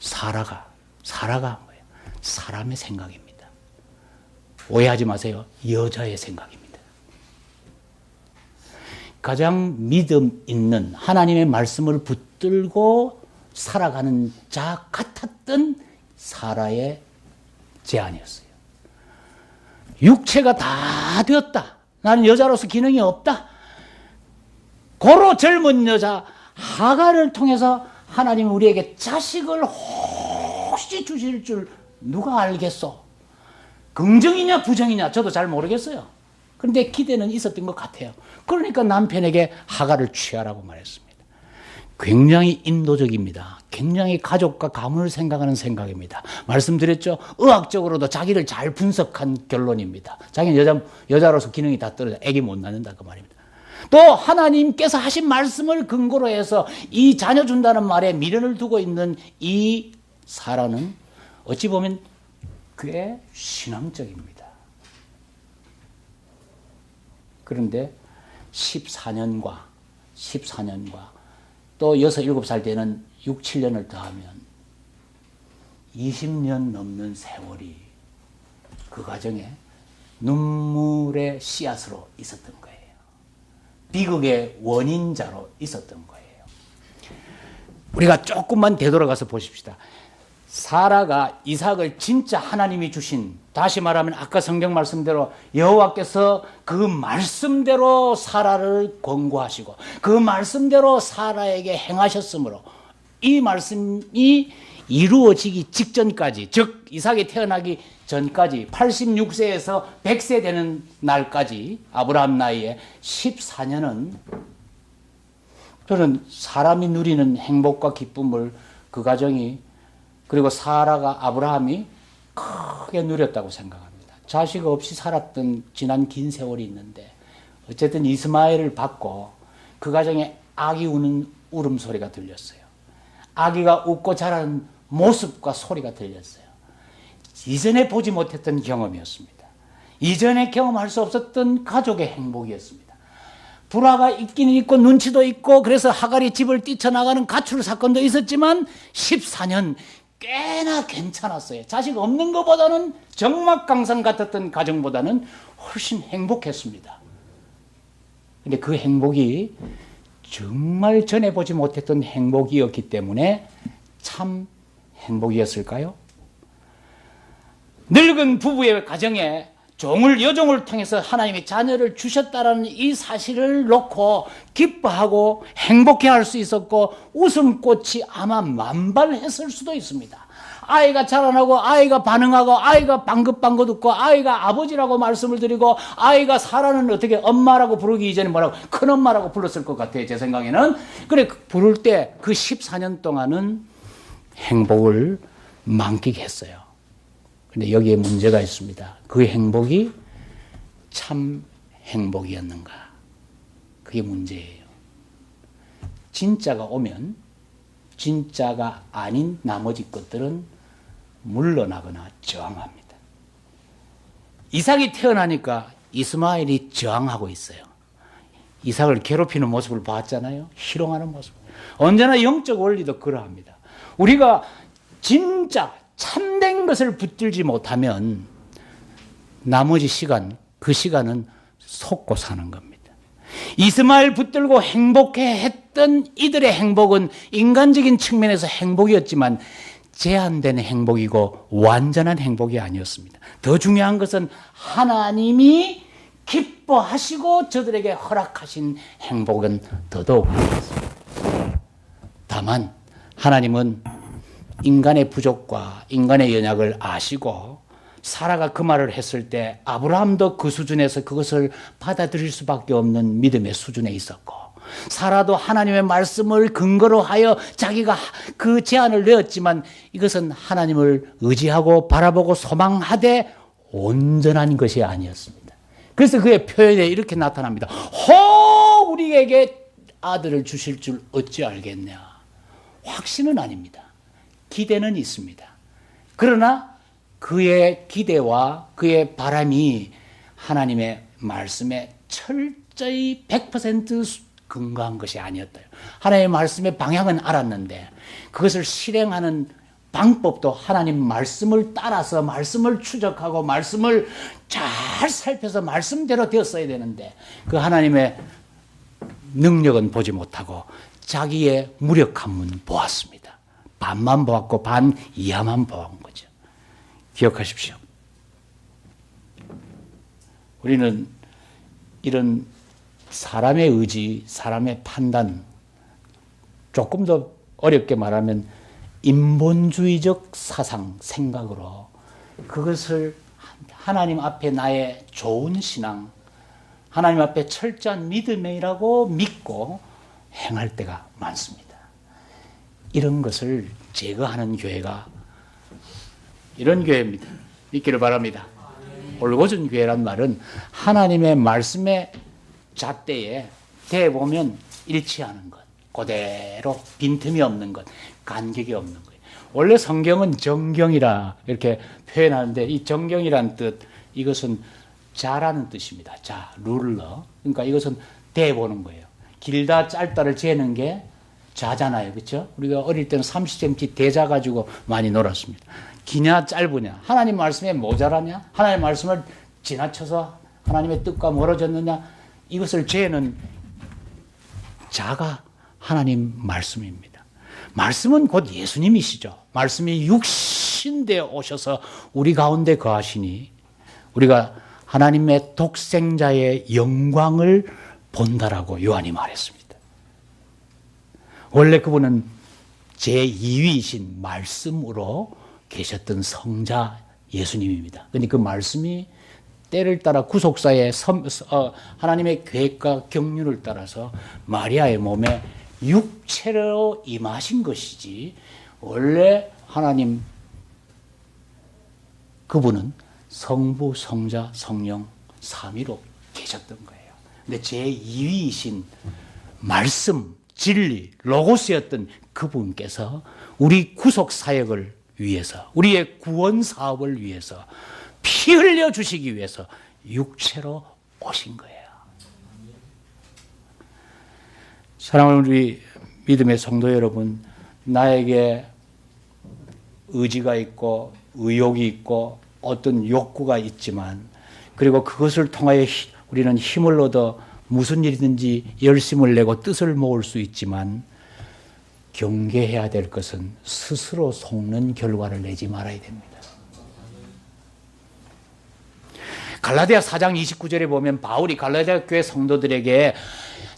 B: 사라가 한 거예요. 사람의 생각입니다. 오해하지 마세요. 여자의 생각입니다. 가장 믿음 있는 하나님의 말씀을 붙들고 살아가는 자 같았던 사라의 제안이었어요. 육체가 다 되었다. 나는 여자로서 기능이 없다. 고로 젊은 여자 하갈을 통해서 하나님은 우리에게 자식을 혹시 주실 줄 누가 알겠소? 긍정이냐 부정이냐 저도 잘 모르겠어요. 그런데 기대는 있었던 것 같아요. 그러니까 남편에게 하갈을 취하라고 말했습니다. 굉장히 인도적입니다. 굉장히 가족과 가문을 생각하는 생각입니다. 말씀드렸죠? 의학적으로도 자기를 잘 분석한 결론입니다. 자기는 여자로서 기능이 다 떨어져 아기 못 낳는다 그 말입니다. 또 하나님께서 하신 말씀을 근거로 해서 이 자녀 준다는 말에 미련을 두고 있는 이 사라는 어찌 보면 꽤 신앙적입니다. 그런데 14년과 또 6, 7살 때는 6, 7년을 더하면 20년 넘는 세월이 그 과정에 눈물의 씨앗으로 있었던 거예요. 비극의 원인자로 있었던 거예요. 우리가 조금만 되돌아가서 보십시다. 사라가 이삭을 진짜 하나님이 주신, 다시 말하면 아까 성경 말씀대로 여호와께서 그 말씀대로 사라를 권고하시고 그 말씀대로 사라에게 행하셨으므로 이 말씀이 이루어지기 직전까지, 즉 이삭이 태어나기 전까지 86세에서 100세 되는 날까지 아브라함 나이에 14년은 저는 사람이 누리는 행복과 기쁨을 그 가정이, 그리고 사라가 아브라함이 크게 누렸다고 생각합니다. 자식 없이 살았던 지난 긴 세월이 있는데 어쨌든 이스마엘을 받고 그 가정에 아기 우는 울음소리가 들렸어요. 아기가 웃고 자라는 모습과 소리가 들렸어요. 이전에 보지 못했던 경험이었습니다. 이전에 경험할 수 없었던 가족의 행복이었습니다. 불화가 있기는 있고 눈치도 있고 그래서 하갈이 집을 뛰쳐나가는 가출 사건도 있었지만 14년 꽤나 괜찮았어요. 자식 없는 것보다는 적막강산 같았던 가정보다는 훨씬 행복했습니다. 근데 그 행복이 정말 전에 보지 못했던 행복이었기 때문에 참 행복이었을까요? 늙은 부부의 가정에 여종을 통해서 하나님이 자녀를 주셨다는 이 사실을 놓고 기뻐하고 행복해할 수 있었고 웃음꽃이 아마 만발했을 수도 있습니다. 아이가 자라나고 아이가 반응하고 아이가 방긋방긋 웃고 아이가 아버지라고 말씀을 드리고 아이가 사라는 어떻게 엄마라고 부르기 이전에 뭐라고 큰엄마라고 불렀을 것 같아요. 제 생각에는. 그래 부를 때 그 14년 동안은 행복을 만끽했어요. 근데 여기에 문제가 있습니다. 그 행복이 참 행복이었는가? 그게 문제예요. 진짜가 오면 진짜가 아닌 나머지 것들은 물러나거나 저항합니다. 이삭이 태어나니까 이스마엘이 저항하고 있어요. 이삭을 괴롭히는 모습을 봤잖아요. 희롱하는 모습. 언제나 영적 원리도 그러합니다. 우리가 진짜 참된 것을 붙들지 못하면 나머지 시간, 그 시간은 속고 사는 겁니다. 이스마엘 붙들고 행복해 했던 이들의 행복은 인간적인 측면에서 행복이었지만 제한된 행복이고 완전한 행복이 아니었습니다. 더 중요한 것은 하나님이 기뻐하시고 저들에게 허락하신 행복은 더더욱 많았습니다. 다만 하나님은 인간의 부족과 인간의 연약을 아시고 사라가 그 말을 했을 때 아브라함도 그 수준에서 그것을 받아들일 수밖에 없는 믿음의 수준에 있었고 사라도 하나님의 말씀을 근거로 하여 자기가 그 제안을 내었지만 이것은 하나님을 의지하고 바라보고 소망하되 온전한 것이 아니었습니다. 그래서 그의 표현에 이렇게 나타납니다. 우리에게 아들을 주실 줄 어찌 알겠냐. 확신은 아닙니다. 기대는 있습니다. 그러나 그의 기대와 그의 바람이 하나님의 말씀에 철저히 100% 근거한 것이 아니었다. 하나님의 말씀의 방향은 알았는데 그것을 실행하는 방법도 하나님 말씀을 따라서 말씀을 추적하고 말씀을 잘 살펴서 말씀대로 되었어야 되는데 그 하나님의 능력은 보지 못하고 자기의 무력함은 보았습니다. 반만 보았고 반 이하만 보았던 거죠. 기억하십시오. 우리는 이런 사람의 의지, 사람의 판단, 조금 더 어렵게 말하면 인본주의적 사상, 생각으로 그것을 하나님 앞에 나의 좋은 신앙, 하나님 앞에 철저한 믿음이라고 믿고 행할 때가 많습니다. 이런 것을 제거하는 교회가 이런 교회입니다. 믿기를 바랍니다. 올고준 교회란 말은 하나님의 말씀의 잣대에 대보면 일치하는 것, 그대로 빈틈이 없는 것, 간격이 없는 거예요. 원래 성경은 정경이라 이렇게 표현하는데 이 정경이란 뜻, 이것은 자라는 뜻입니다. 자, 룰러. 그러니까 이것은 대보는 거예요. 길다 짧다를 재는 게 자잖아요. 그렇죠? 우리가 어릴 때는 30cm 대자 가지고 많이 놀았습니다. 기냐 짧으냐, 하나님 말씀에 모자라냐, 하나님 말씀을 지나쳐서 하나님의 뜻과 멀어졌느냐, 이것을 재는 자가 하나님 말씀입니다. 말씀은 곧 예수님이시죠. 말씀이 육신되어 오셔서 우리 가운데 거하시니 우리가 하나님의 독생자의 영광을 본다라고 요한이 말했습니다. 원래 그분은 제2위이신 말씀으로 계셨던 성자 예수님입니다. 그런데 그 말씀이 때를 따라 구속사의 하나님의 계획과 경륜을 따라서 마리아의 몸에 육체로 임하신 것이지, 원래 하나님 그분은 성부, 성자, 성령 삼위로 계셨던 거예요. 근데 제2위이신 말씀, 진리, 로고스였던 그분께서 우리 구속 사역을 위해서, 우리의 구원 사업을 위해서, 피 흘려 주시기 위해서 육체로 오신 거예요. 사랑하는 우리 믿음의 성도 여러분, 나에게 의지가 있고 의욕이 있고 어떤 욕구가 있지만, 그리고 그것을 통하여 우리는 힘을 얻어 무슨 일이든지 열심을 내고 뜻을 모을 수 있지만, 경계해야 될 것은 스스로 속는 결과를 내지 말아야 됩니다. 갈라디아 4장 29절에 보면 바울이 갈라디아 교회 성도들에게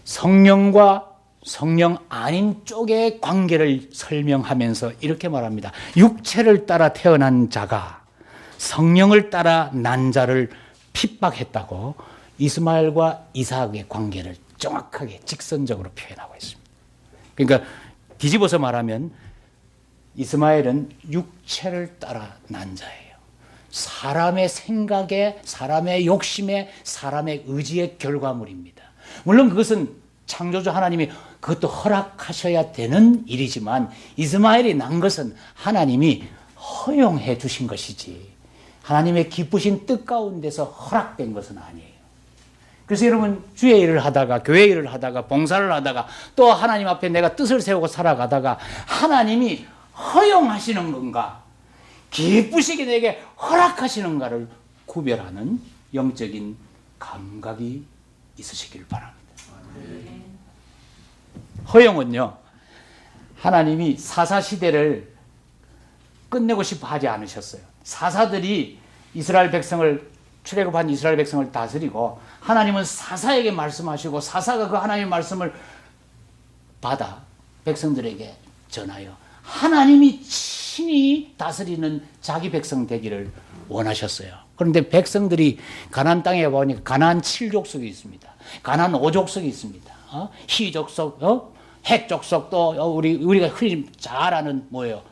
B: 성령과 성령 아닌 쪽의 관계를 설명하면서 이렇게 말합니다. 육체를 따라 태어난 자가 성령을 따라 난 자를 핍박했다고 이스마엘과 이삭의 관계를 정확하게 직선적으로 표현하고 있습니다. 그러니까 뒤집어서 말하면 이스마엘은 육체를 따라 난 자예요. 사람의 생각에, 사람의 욕심에, 사람의 의지의 결과물입니다. 물론 그것은 창조주 하나님이 그것도 허락하셔야 되는 일이지만, 이스마엘이 난 것은 하나님이 허용해 주신 것이지 하나님의 기쁘신 뜻 가운데서 허락된 것은 아니에요. 그래서 여러분, 주의 일을 하다가, 교회 일을 하다가, 봉사를 하다가, 또 하나님 앞에 내가 뜻을 세우고 살아가다가 하나님이 허용하시는 건가, 기쁘시게 내게 허락하시는가를 구별하는 영적인 감각이 있으시길 바랍니다. 허용은요, 하나님이 사사시대를 끝내고 싶어 하지 않으셨어요. 사사들이 이스라엘 백성을, 출애굽한 이스라엘 백성을 다스리고, 하나님은 사사에게 말씀하시고 사사가 그 하나님의 말씀을 받아 백성들에게 전하여 하나님이 친히 다스리는 자기 백성 되기를 원하셨어요. 그런데 백성들이 가나안 땅에 보니까 가나안 7족속이 있습니다. 가나안 5족속이 있습니다. 히족속, 헷족속, 또 우리가 흔히 잘 아는 뭐예요?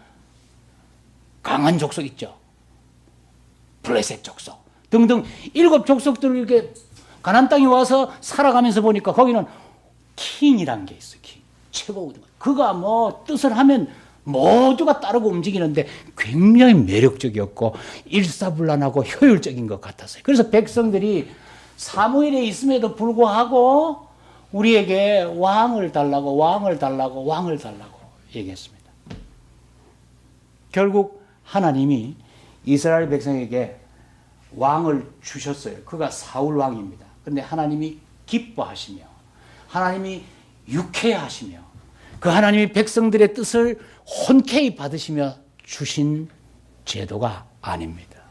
B: 강한 족속 있죠. 블레셋 족속 등등 7족속들을 이렇게 가나안 땅에 와서 살아가면서 보니까 거기는 킹이란 게 있어요. 킹. 최고. 그가 뭐 뜻을 하면 모두가 따르고 움직이는데 굉장히 매력적이었고 일사불란하고 효율적인 것 같았어요. 그래서 백성들이 사무엘에 있음에도 불구하고 우리에게 왕을 달라고 얘기했습니다. 결국 하나님이 이스라엘 백성에게 왕을 주셨어요. 그가 사울 왕입니다. 그런데 하나님이 기뻐하시며 하나님이 유쾌하시며 그 하나님이 백성들의 뜻을 흔쾌히 받으시며 주신 제도가 아닙니다.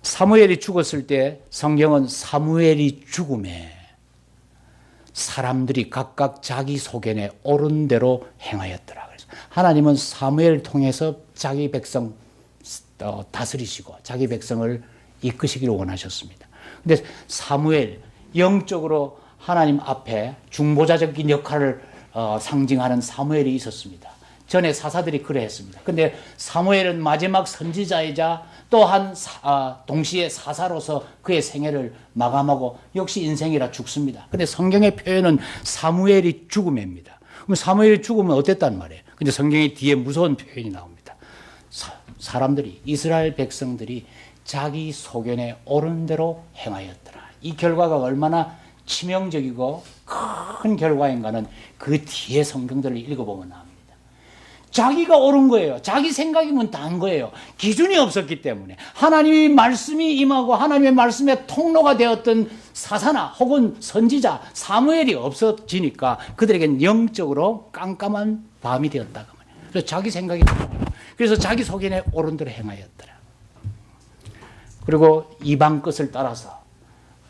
B: 사무엘이 죽었을 때 성경은 사무엘이 죽음에 사람들이 각각 자기 소견에 옳은 대로 행하였더라. 그래서 하나님은 사무엘을 통해서 자기 백성 다스리시고 자기 백성을 이끄시기를 원하셨습니다. 그런데 사무엘, 영적으로 하나님 앞에 중보자적인 역할을 상징하는 사무엘이 있었습니다. 전에 사사들이 그래 했습니다. 근데 사무엘은 마지막 선지자이자 또한 동시에 사사로서 그의 생애를 마감하고 역시 인생이라 죽습니다. 근데 성경의 표현은 사무엘이 죽음입니다. 그럼 사무엘이 죽으면 어땠단 말이에요? 근데 성경의 뒤에 무서운 표현이 나옵니다. 사람들이, 이스라엘 백성들이 자기 소견에 옳은 대로 행하였더라. 이 결과가 얼마나 치명적이고 큰 결과인가는 그 뒤에 성경들을 읽어보면 압니다. 자기가 옳은 거예요. 자기 생각이면 다한 거예요. 기준이 없었기 때문에. 하나님의 말씀이 임하고 하나님의 말씀의 통로가 되었던 사사나 혹은 선지자 사무엘이 없어지니까 그들에겐 영적으로 깜깜한 밤이 되었다고 말이에요. 그래서 자기 생각이 그래서 자기 소견에 옳은 대로 행하였더라. 그리고 이방 끝을 따라서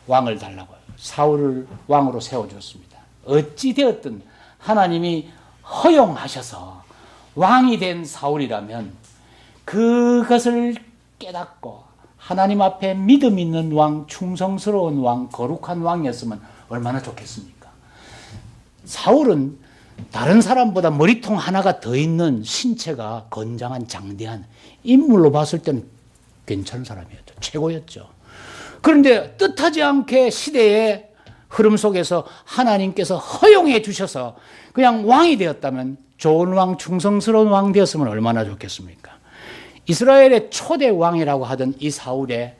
B: 왕을 달라고 사울을 왕으로 세워줬습니다. 어찌 되었든 하나님이 허용하셔서 왕이 된 사울이라면 그것을 깨닫고 하나님 앞에 믿음 있는 왕, 충성스러운 왕, 거룩한 왕이었으면 얼마나 좋겠습니까? 사울은 다른 사람보다 머리통 하나가 더 있는 신체가 건장한 장대한 인물로 봤을 때는 괜찮은 사람이었죠. 최고였죠. 그런데 뜻하지 않게 시대의 흐름 속에서 하나님께서 허용해 주셔서 그냥 왕이 되었다면 좋은 왕, 충성스러운 왕 되었으면 얼마나 좋겠습니까? 이스라엘의 초대 왕이라고 하던 이 사울의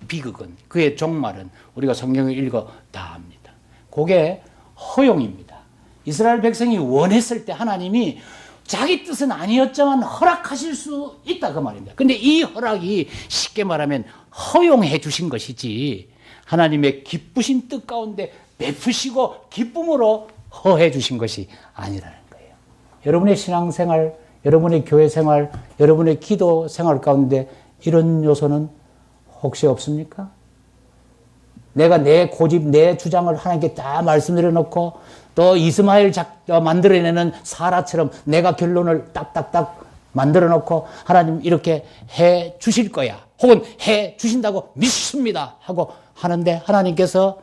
B: 비극은, 그의 종말은 우리가 성경을 읽어 다 압니다. 그게 허용입니다. 이스라엘 백성이 원했을 때 하나님이 자기 뜻은 아니었지만 허락하실 수 있다 그 말입니다. 근데 이 허락이 쉽게 말하면 허용해 주신 것이지 하나님의 기쁘신 뜻 가운데 베푸시고 기쁨으로 허해 주신 것이 아니라는 거예요. 여러분의 신앙생활, 여러분의 교회생활, 여러분의 기도 생활 가운데 이런 요소는 혹시 없습니까? 내가 내 고집, 내 주장을 하나님께 다 말씀드려 놓고 또 이스마엘 만들어내는 사라처럼 내가 결론을 딱딱딱 만들어 놓고 하나님 이렇게 해 주실 거야. 혹은 해 주신다고 믿습니다. 하고 하는데 하나님께서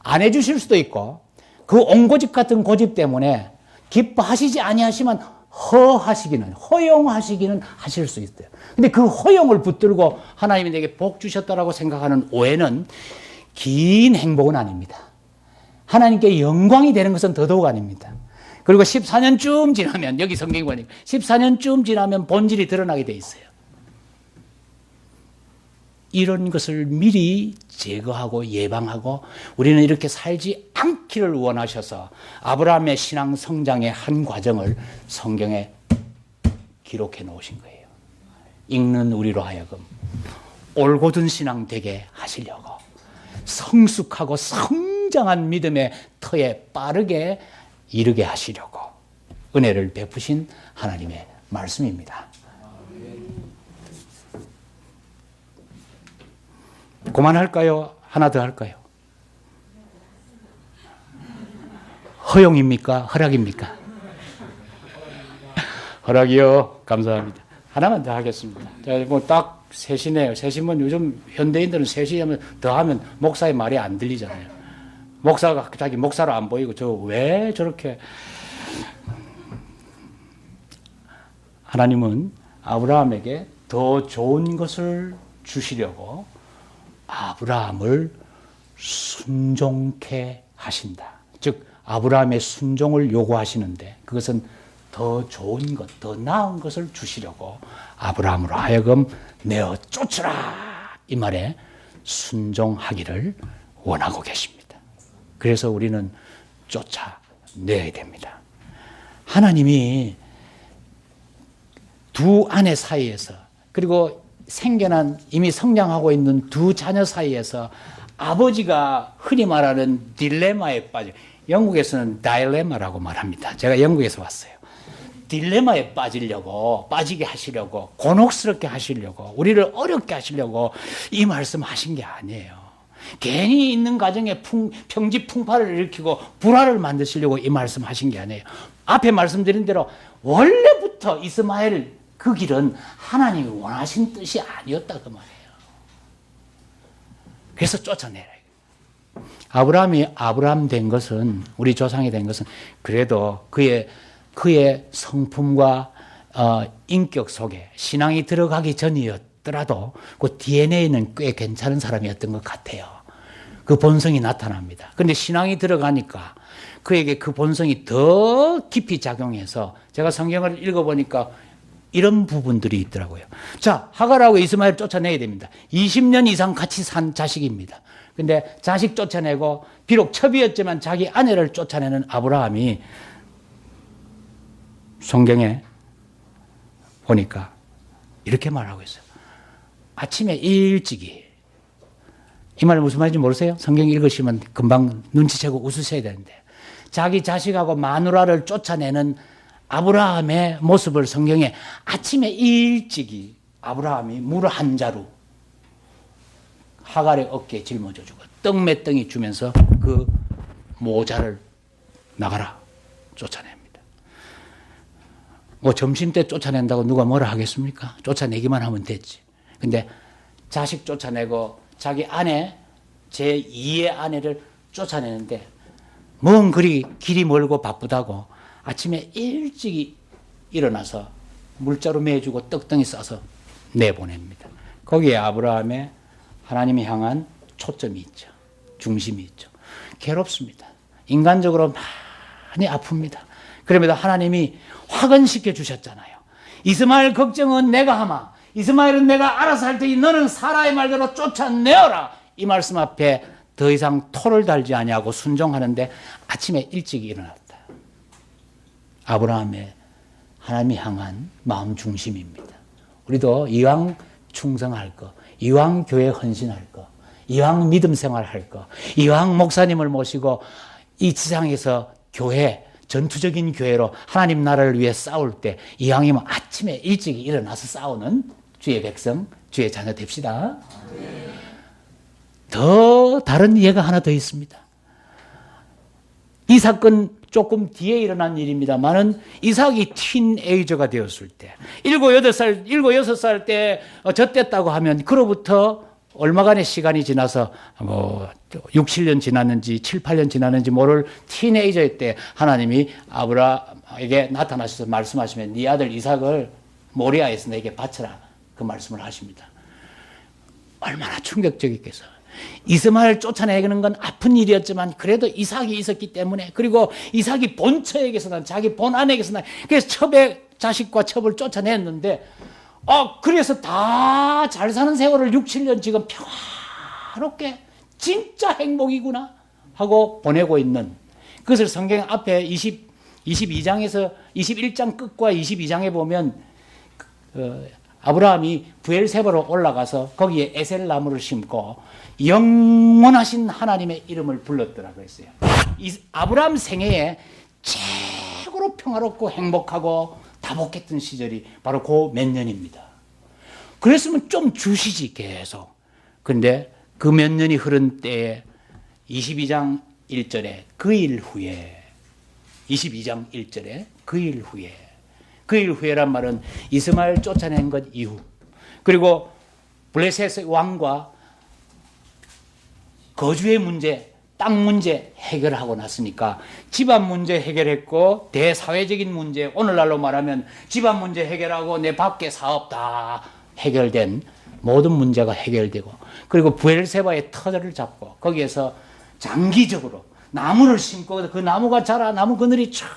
B: 안 해 주실 수도 있고 그 옹고집 같은 고집 때문에 기뻐하시지 아니하시면 허용하시기는 하실 수 있어요. 근데 그 허용을 붙들고 하나님이 내게 복 주셨다라고 생각하는 오해는 긴 행복은 아닙니다. 하나님께 영광이 되는 것은 더더욱 아닙니다. 그리고 14년쯤 지나면, 여기 성경이 보니까 14년쯤 지나면 본질이 드러나게 돼 있어요. 이런 것을 미리 제거하고 예방하고 우리는 이렇게 살지 않기를 원하셔서 아브라함의 신앙 성장의 한 과정을 성경에 기록해 놓으신 거예요. 읽는 우리로 하여금 올곧은 신앙 되게 하시려고 성숙하고 성장한 믿음의 터에 빠르게 이르게 하시려고 은혜를 베푸신 하나님의 말씀입니다. 그만할까요? 하나 더 할까요? 허용입니까? 허락입니까? 허락이요. 감사합니다. 하나만 더 하겠습니다. 뭐 딱 셋이네요. 셋이면 요즘 현대인들은 셋이 하면 더 하면 목사의 말이 안 들리잖아요. 목사가 자기 목사로 안 보이고 저 왜 저렇게. 하나님은 아브라함에게 더 좋은 것을 주시려고 아브라함을 순종케 하신다. 즉 아브라함의 순종을 요구하시는데 그것은 더 좋은 것, 더 나은 것을 주시려고 아브라함으로 하여금 내어 쫓으라 이 말에 순종하기를 원하고 계십니다. 그래서 우리는 쫓아내야 됩니다. 하나님이 두 아내 사이에서 그리고 생겨난 이미 성장하고 있는 두 자녀 사이에서 아버지가 흔히 말하는 딜레마에 빠져, 영국에서는 다일레마라고 말합니다. 제가 영국에서 왔어요. 딜레마에 빠지게 하시려고, 곤혹스럽게 하시려고, 우리를 어렵게 하시려고 이 말씀 하신 게 아니에요. 괜히 있는 가정에 평지풍파를 일으키고 불화를 만드시려고 이 말씀 하신 게 아니에요. 앞에 말씀드린 대로 원래부터 이스마엘 그 길은 하나님이 원하신 뜻이 아니었다 그 말이에요. 그래서 쫓아내라. 아브라함이 아브라함 된 것은, 우리 조상이 된 것은 그래도 그의 성품과 인격 속에 신앙이 들어가기 전이었더라도 그 DNA는 꽤 괜찮은 사람이었던 것 같아요. 그 본성이 나타납니다. 그런데 신앙이 들어가니까 그에게 그 본성이 더 깊이 작용해서 제가 성경을 읽어보니까 이런 부분들이 있더라고요. 자, 하갈하고 이스마엘 쫓아내야 됩니다. 20년 이상 같이 산 자식입니다. 근데 자식 쫓아내고 비록 첩이었지만 자기 아내를 쫓아내는 아브라함이 성경에 보니까 이렇게 말하고 있어요. 아침에 일찍이, 이 말이 무슨 말인지 모르세요? 성경 읽으시면 금방 눈치채고 웃으셔야 되는데, 자기 자식하고 마누라를 쫓아내는 아브라함의 모습을 성경에 아침에 일찍이 아브라함이 물 한 자루 하갈의 어깨에 짊어져주고 떡 몇 덩이 주면서 그 모자를 나가라 쫓아냅니다. 뭐 점심때 쫓아낸다고 누가 뭐라 하겠습니까? 쫓아내기만 하면 됐지. 근데 자식 쫓아내고 자기 아내, 제2의 아내를 쫓아내는데 뭔 그리 길이 멀고 바쁘다고 아침에 일찍이 일어나서 물자루 매주고 떡덩이 싸서 내보냅니다. 거기에 아브라함의 하나님이 향한 초점이 있죠. 중심이 있죠. 괴롭습니다. 인간적으로 많이 아픕니다. 그럼에도 하나님이 확언시켜 주셨잖아요. 이스마엘 걱정은 내가 하마. 이스마엘은 내가 알아서 할 테니 너는 사라의 말대로 쫓아내어라. 이 말씀 앞에 더 이상 토를 달지 아니하고 순종하는데 아침에 일찍 일어났다. 아브라함의 하나님이 향한 마음 중심입니다. 우리도 이왕 충성할 거, 이왕 교회 헌신할 거, 이왕 믿음 생활할 거, 이왕 목사님을 모시고 이 지상에서 교회, 전투적인 교회로 하나님 나라를 위해 싸울 때 이왕이면 아침에 일찍 일어나서 싸우는 주의 백성, 주의 자녀 됩시다. 더 다른 예가 하나 더 있습니다. 이 사건 조금 뒤에 일어난 일입니다만은 이삭이 틴에이저가 되었을 때 7, 6살 때 젖됐다고 하면 그로부터 얼마간의 시간이 지나서 뭐 6, 7년 지났는지 7, 8년 지났는지 모를 틴에이저일 때 하나님이 아브라함에게 나타나셔서 말씀하시면 네 아들 이삭을 모리아에서 내게 바쳐라 그 말씀을 하십니다. 얼마나 충격적이겠어요. 이스마엘 쫓아내는 건 아픈 일이었지만 그래도 이삭이 있었기 때문에, 그리고 이삭이 본처에게서 난 자기 본 아내에게서 난, 그래서 첩의 자식과 첩을 쫓아냈는데 그래서 다 잘 사는 세월을 6, 7년 지금 평화롭게 진짜 행복이구나 하고 보내고 있는, 그것을 성경 앞에 22장에서 21장 끝과 22장에 보면 아브라함이 브엘세바로 올라가서 거기에 에셀 나무를 심고 영원하신 하나님의 이름을 불렀더라 그랬어요. 아브라함 생애에 최고로 평화롭고 행복하고 다복했던 시절이 바로 그 몇 년입니다. 그랬으면 좀 주시지 계속. 그런데 그 몇 년이 흐른 때에 22장 1절에 그 일 후에, 22장 1절에 그 일 후에, 그 일 후에란 말은 이스마엘 쫓아낸 것 이후, 그리고 블레셋의 왕과 거주의 문제, 땅 문제 해결하고 났으니까 집안 문제 해결했고, 대사회적인 문제, 오늘날로 말하면 집안 문제 해결하고 내 밖에 사업 다 해결된 모든 문제가 해결되고, 그리고 브엘세바의 터를 잡고 거기에서 장기적으로 나무를 심고 그 나무가 자라 나무 그늘이 쫙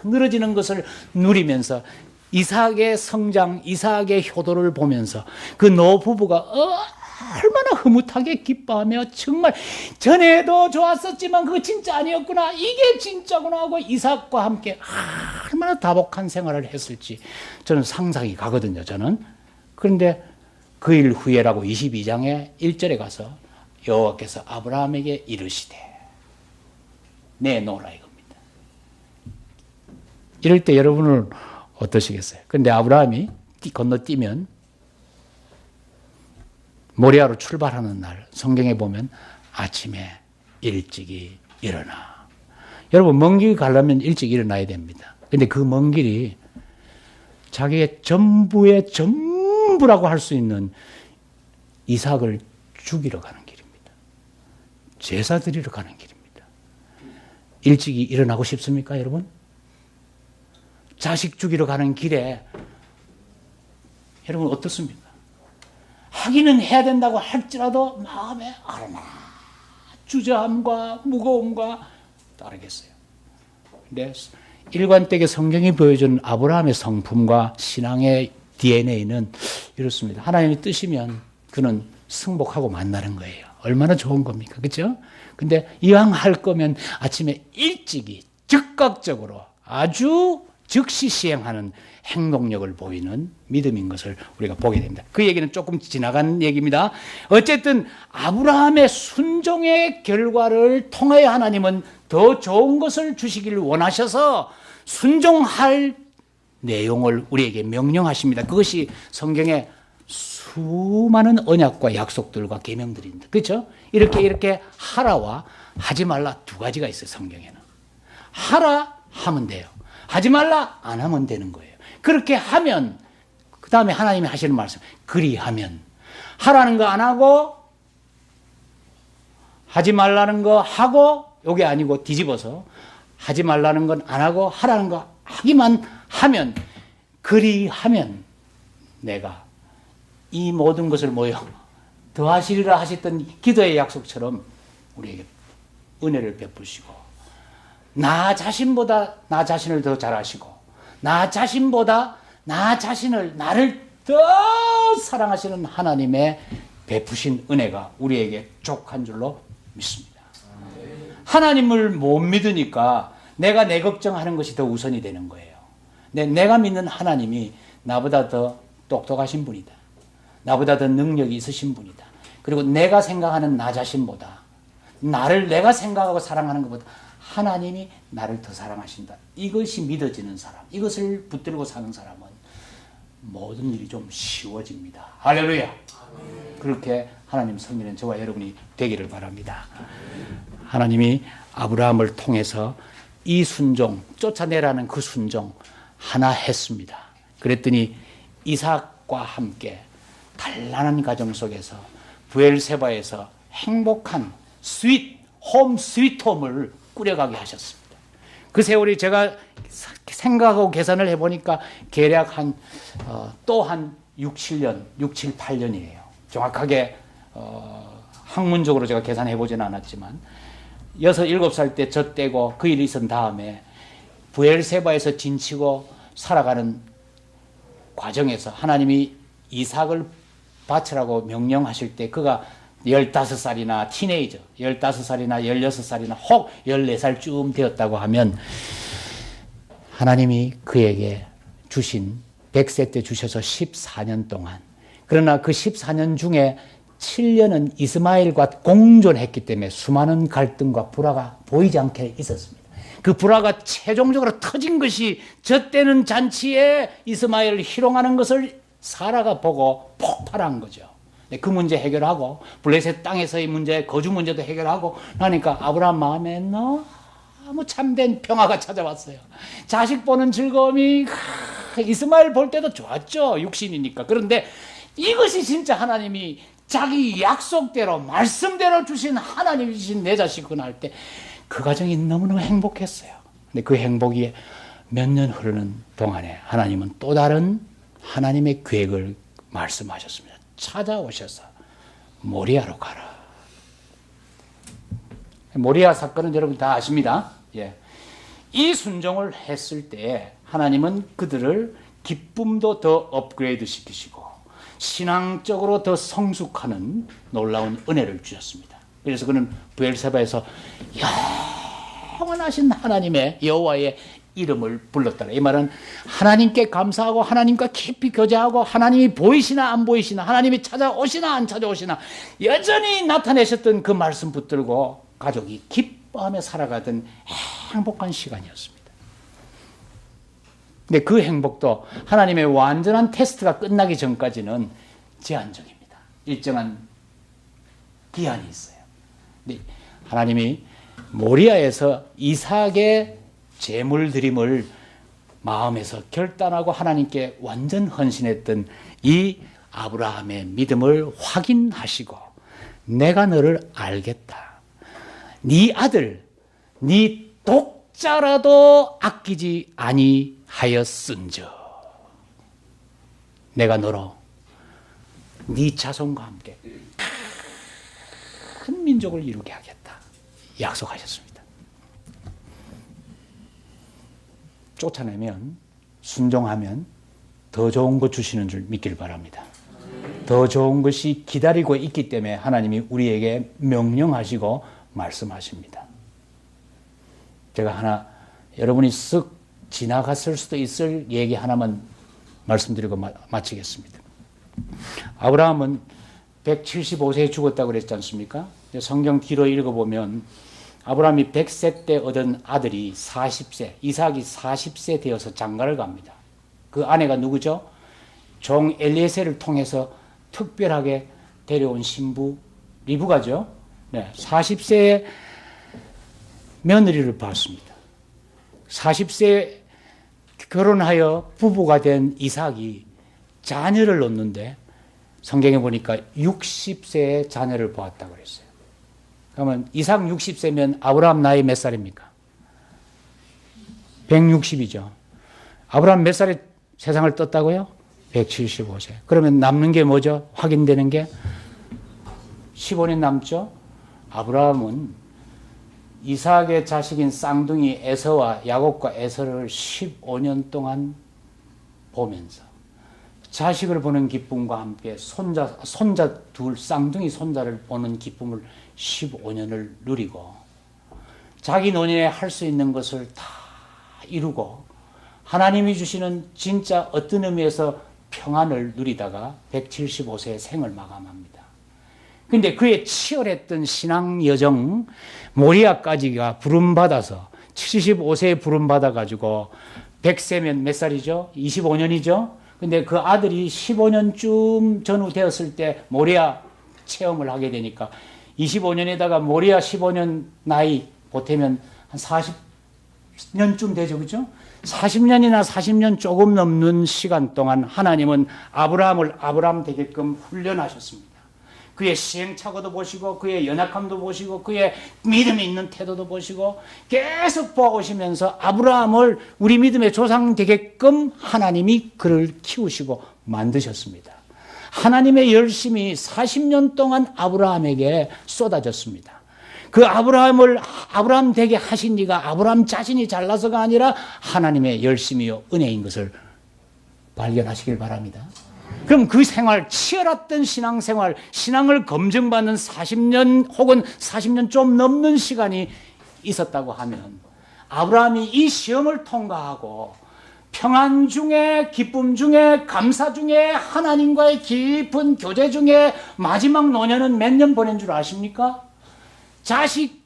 B: 늘어지는 것을 누리면서 이삭의 성장, 이삭의 효도를 보면서 그 노부부가 얼마나 흐뭇하게 기뻐하며 정말 전에도 좋았었지만 그거 진짜 아니었구나, 이게 진짜구나 하고 이삭과 함께 얼마나 다복한 생활을 했을지 저는 상상이 가거든요. 저는. 그런데 그 일 후에라고 22장의 1절에 가서 여호와께서 아브라함에게 이르시되 내놓으라 이겁니다. 이럴 때 여러분은 어떠시겠어요? 그런데 아브라함이 건너뛰면 모리아로 출발하는 날 성경에 보면 아침에 일찍이 일어나. 여러분 먼 길 가려면 일찍 일어나야 됩니다. 그런데 그 먼 길이 자기의 전부의 전부라고 할 수 있는 이삭을 죽이러 가는 길입니다. 제사 드리러 가는 길입니다. 일찍이 일어나고 싶습니까, 여러분? 자식 죽이러 가는 길에 여러분 어떻습니까? 하기는 해야 된다고 할지라도 마음에 아르나 주저함과 무거움과 따르겠어요. 근데 일관되게 성경이 보여준 아브라함의 성품과 신앙의 DNA는 이렇습니다. 하나님이 뜨시면 그는 승복하고 만나는 거예요. 얼마나 좋은 겁니까? 그렇죠? 근데 이왕 할 거면 아침에 일찍이 즉각적으로 아주 즉시 시행하는 행동력을 보이는 믿음인 것을 우리가 보게 됩니다. 그 얘기는 조금 지나간 얘기입니다. 어쨌든 아브라함의 순종의 결과를 통하여 하나님은 더 좋은 것을 주시기를 원하셔서 순종할 내용을 우리에게 명령하십니다. 그것이 성경의 수많은 언약과 약속들과 계명들입니다. 그렇죠? 이렇게 하라와 하지 말라 두 가지가 있어요. 성경에는. 하라 하면 돼요. 하지 말라 안 하면 되는 거예요. 그렇게 하면 그 다음에 하나님이 하시는 말씀 그리하면 하라는 거 안 하고 하지 말라는 거 하고 요게 아니고 뒤집어서 하지 말라는 건 안 하고 하라는 거 하기만 하면 그리하면 내가 이 모든 것을 모여 더하시리라 하셨던 기도의 약속처럼 우리에게 은혜를 베푸시고 나 자신보다 나 자신을 더 잘하시고 나 자신보다 나 자신을 나를 더 사랑하시는 하나님의 베푸신 은혜가 우리에게 족한 줄로 믿습니다. 하나님을 못 믿으니까 내가 내 걱정하는 것이 더 우선이 되는 거예요. 내가 믿는 하나님이 나보다 더 똑똑하신 분이다. 나보다 더 능력이 있으신 분이다. 그리고 내가 생각하는 나 자신보다 나를 내가 생각하고 사랑하는 것보다 하나님이 나를 더 사랑하신다. 이것이 믿어지는 사람, 이것을 붙들고 사는 사람은 모든 일이 좀 쉬워집니다. 할렐루야. 그렇게 하나님 성민은 저와 여러분이 되기를 바랍니다. 하나님이 아브라함을 통해서 이 순종, 쫓아내라는 그 순종 하나 했습니다. 그랬더니 이삭과 함께 단란한 가정 속에서 브엘세바에서 행복한 홈 스위트홈을 꾸려가게 하셨습니다. 그 세월이 제가 생각하고 계산을 해보니까 대략 또 한 6, 7년, 6, 7, 8년이에요. 정확하게 학문적으로 제가 계산해보지는 않았지만 6, 7살 때 저 떼고 그 일이 있은 다음에 브엘세바에서 진치고 살아가는 과정에서 하나님이 이삭을 바치라고 명령하실 때 그가 15살이나 티네이저, 15살이나 16살이나 혹 14살쯤 되었다고 하면 하나님이 그에게 주신 100세 때 주셔서 14년 동안 그러나 그 14년 중에 7년은 이스마엘과 공존했기 때문에 수많은 갈등과 불화가 보이지 않게 있었습니다. 그 불화가 최종적으로 터진 것이 젖대는 잔치에 이스마엘을 희롱하는 것을 사라가 보고 폭발한 거죠. 그 문제 해결하고 블레셋 땅에서의 문제, 거주 문제도 해결하고 나니까 아브라함 마음에 너무 참된 평화가 찾아왔어요. 자식 보는 즐거움이 이스마엘 볼 때도 좋았죠. 육신이니까. 그런데 이것이 진짜 하나님이 자기 약속대로 말씀대로 주신 하나님이신 내 자식을 할 때 그 가정이 너무너무 행복했어요. 근데 그 행복이 몇 년 흐르는 동안에 하나님은 또 다른 하나님의 계획을 말씀하셨습니다. 찾아오셔서 모리아로 가라. 모리아 사건은 여러분 다 아십니다. 예. 이 순종을 했을 때 하나님은 그들을 기쁨도 더 업그레이드 시키시고 신앙적으로 더 성숙하는 놀라운 은혜를 주셨습니다. 그래서 그는 브엘세바에서 영원하신 하나님의 여호와의 이름을 불렀더라. 이 말은 하나님께 감사하고 하나님과 깊이 교제하고 하나님이 보이시나 안 보이시나 하나님이 찾아오시나 안 찾아오시나 여전히 나타내셨던 그 말씀 붙들고 가족이 기뻐하며 살아가던 행복한 시간이었습니다. 근데 그 행복도 하나님의 완전한 테스트가 끝나기 전까지는 제한적입니다. 일정한 기한이 있어요. 근데 하나님이 모리아에서 이삭의 제물 드림을 마음에서 결단하고 하나님께 완전 헌신했던 이 아브라함의 믿음을 확인하시고 내가 너를 알겠다. 네 아들 네 독자라도 아끼지 아니하였은즉 내가 너로 네 자손과 함께 큰 민족을 이루게 하겠다 약속하셨습니다. 쫓아내면 순종하면 더 좋은 것 주시는 줄 믿길 바랍니다. 더 좋은 것이 기다리고 있기 때문에 하나님이 우리에게 명령하시고 말씀하십니다. 제가 하나 여러분이 쓱 지나갔을 수도 있을 얘기 하나만 말씀드리고 마치겠습니다. 아브라함은 175세에 죽었다고 그랬지 않습니까? 성경 뒤로 읽어보면 아브라함이 100세 때 얻은 아들이 40세, 이삭이 40세 되어서 장가를 갑니다. 그 아내가 누구죠? 종 엘리에셀을 통해서 특별하게 데려온 신부 리브가죠. 네, 40세에 며느리를 봤습니다. 40세에 결혼하여 부부가 된 이삭이 자녀를 놓는데 성경에 보니까 60세에 자녀를 보았다고 그랬어요. 그러면 이삭 60세면 아브라함 나이 몇 살입니까? 160이죠. 아브라함 몇 살에 세상을 떴다고요? 175세. 그러면 남는 게 뭐죠? 확인되는 게 15년 남죠? 아브라함은 이삭의 자식인 쌍둥이 에서와 야곱과 에서를 15년 동안 보면서 자식을 보는 기쁨과 함께 손자 둘, 쌍둥이 손자를 보는 기쁨을 15년을 누리고 자기 논의에 할 수 있는 것을 다 이루고 하나님이 주시는 진짜 어떤 의미에서 평안을 누리다가 175세의 생을 마감합니다. 근데 그의 치열했던 신앙 여정, 모리아까지가 부름받아서 75세에 부름받아가지고 100세면 몇 살이죠? 25년이죠? 근데 그 아들이 15년쯤 전후 되었을 때 모리아 체험을 하게 되니까 25년에다가 모리아 15년 나이 보태면 한 40년쯤 되죠. 그죠? 40년이나 40년 조금 넘는 시간 동안 하나님은 아브라함을 아브라함 되게끔 훈련하셨습니다. 그의 시행착오도 보시고 그의 연약함도 보시고 그의 믿음이 있는 태도도 보시고 계속 보아오시면서 아브라함을 우리 믿음의 조상 되게끔 하나님이 그를 키우시고 만드셨습니다. 하나님의 열심이 40년 동안 아브라함에게 쏟아졌습니다. 그 아브라함을 아브라함 되게 하신 이가 아브라함 자신이 잘나서가 아니라 하나님의 열심이요 은혜인 것을 발견하시길 바랍니다. 그럼 그 생활, 치열했던 신앙생활, 신앙을 검증받는 40년 혹은 40년 좀 넘는 시간이 있었다고 하면 아브라함이 이 시험을 통과하고 평안 중에 기쁨 중에 감사 중에 하나님과의 깊은 교제 중에 마지막 노년은 몇 년 보낸 줄 아십니까? 자식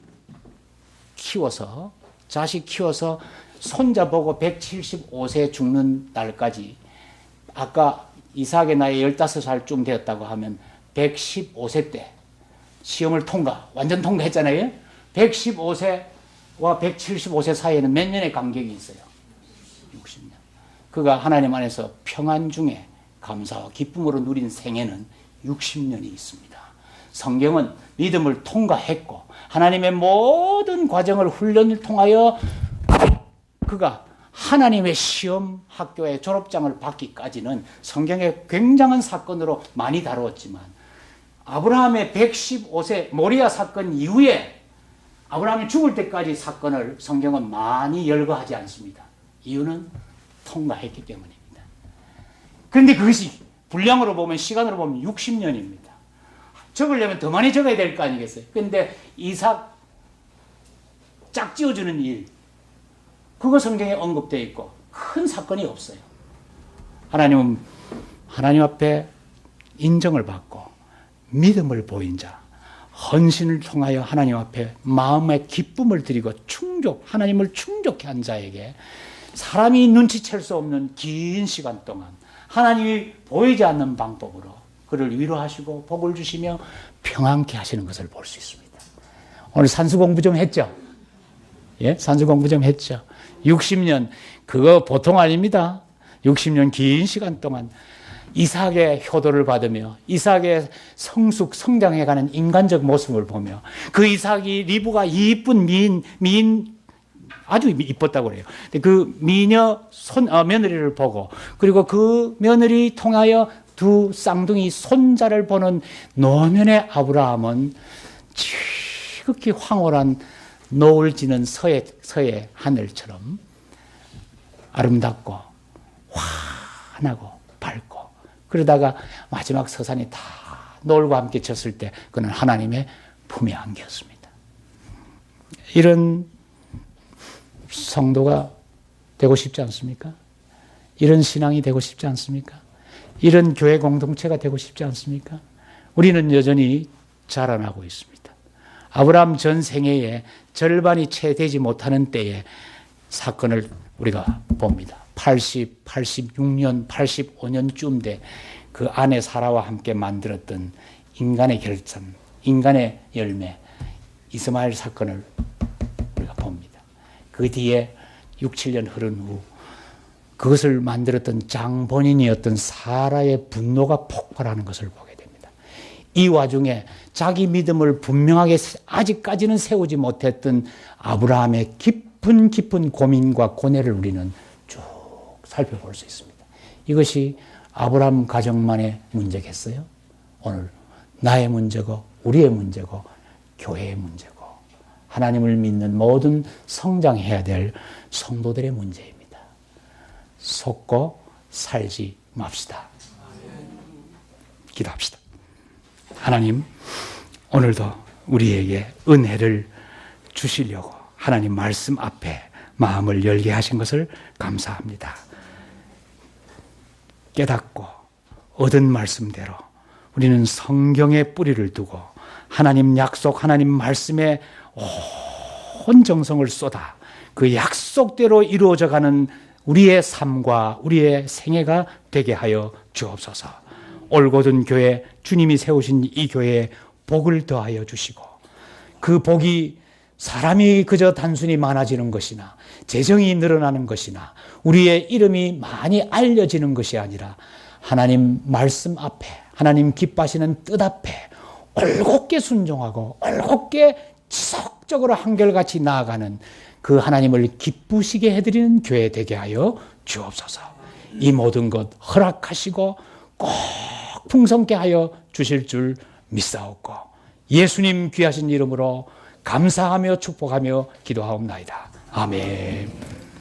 B: 키워서 손자 보고 175세 죽는 날까지 아까 이삭의 나이 15살쯤 되었다고 하면 115세 때 시험을 완전 통과했잖아요. 115세와 175세 사이에는 몇 년의 간격이 있어요? 60년. 그가 하나님 안에서 평안 중에 감사와 기쁨으로 누린 생애는 60년이 있습니다. 성경은 믿음을 통과했고 하나님의 모든 과정을 훈련을 통하여 그가 하나님의 시험 학교의 졸업장을 받기까지는 성경의 굉장한 사건으로 많이 다루었지만 아브라함의 115세 모리아 사건 이후에 아브라함이 죽을 때까지 사건을 성경은 많이 열거하지 않습니다. 이유는 통과했기 때문입니다. 그런데 그것이 분량으로 보면 시간으로 보면 60년입니다. 적으려면 더 많이 적어야 될 거 아니겠어요? 그런데 이삭 짝지어주는 일 그거 성경에 언급되어 있고 큰 사건이 없어요. 하나님은 하나님 앞에 인정을 받고 믿음을 보인 자, 헌신을 통하여 하나님 앞에 마음의 기쁨을 드리고 하나님을 충족해 한 자에게 사람이 눈치챌 수 없는 긴 시간 동안 하나님이 보이지 않는 방법으로 그를 위로하시고 복을 주시며 평안케 하시는 것을 볼 수 있습니다. 오늘 산수 공부 좀 했죠? 예? 산수 공부 좀 했죠? 60년, 그거 보통 아닙니다. 60년 긴 시간 동안 이삭의 효도를 받으며 이삭의 성장해가는 인간적 모습을 보며 그 이삭이 리브가 이쁜 미인 아주 이뻤다고 그래요. 그 미녀 며느리를 보고 그리고 그 며느리 통하여 두 쌍둥이 손자를 보는 노년의 아브라함은 지극히 황홀한 노을 지는 서해 하늘처럼 아름답고 환하고 밝고 그러다가 마지막 서산이 다 노을과 함께 졌을 때 그는 하나님의 품에 안겼습니다. 이런 성도가 되고 싶지 않습니까? 이런 신앙이 되고 싶지 않습니까? 이런 교회 공동체가 되고 싶지 않습니까? 우리는 여전히 자라나고 있습니다. 아브라함 전 생애에 절반이 채 되지 못하는 때에 사건을 우리가 봅니다. 86년, 85년쯤 돼 그 아내 사라와 함께 만들었던 인간의 결점, 인간의 열매, 이스마엘 사건을 우리가 봅니다. 그 뒤에 6, 7년 흐른 후 그것을 만들었던 장본인이었던 사라의 분노가 폭발하는 것을 보게 됩니다. 이 와중에 자기 믿음을 분명하게 아직까지는 세우지 못했던 아브라함의 깊은 고민과 고뇌를 우리는 쭉 살펴볼 수 있습니다. 이것이 아브라함 가정만의 문제겠어요? 오늘 나의 문제고 우리의 문제고 교회의 문제고 하나님을 믿는 모든 성장해야 될 성도들의 문제입니다. 속고 살지 맙시다. 기도합시다. 하나님, 오늘도 우리에게 은혜를 주시려고 하나님 말씀 앞에 마음을 열게 하신 것을 감사합니다. 깨닫고 얻은 말씀대로 우리는 성경에 뿌리를 두고 하나님 약속, 하나님 말씀에 온 정성을 쏟아 그 약속대로 이루어져가는 우리의 삶과 우리의 생애가 되게 하여 주옵소서. 올곧은 교회, 주님이 세우신 이 교회에 복을 더하여 주시고 그 복이 사람이 그저 단순히 많아지는 것이나 재정이 늘어나는 것이나 우리의 이름이 많이 알려지는 것이 아니라 하나님 말씀 앞에 하나님 기뻐하시는 뜻 앞에 올곧게 순종하고 올곧게 지속적으로 한결같이 나아가는 그 하나님을 기쁘시게 해드리는 교회 되게 하여 주옵소서. 이 모든 것 허락하시고 꼭 풍성케 하여 주실 줄 믿사옵고 예수님 귀하신 이름으로 감사하며 축복하며 기도하옵나이다. 아멘.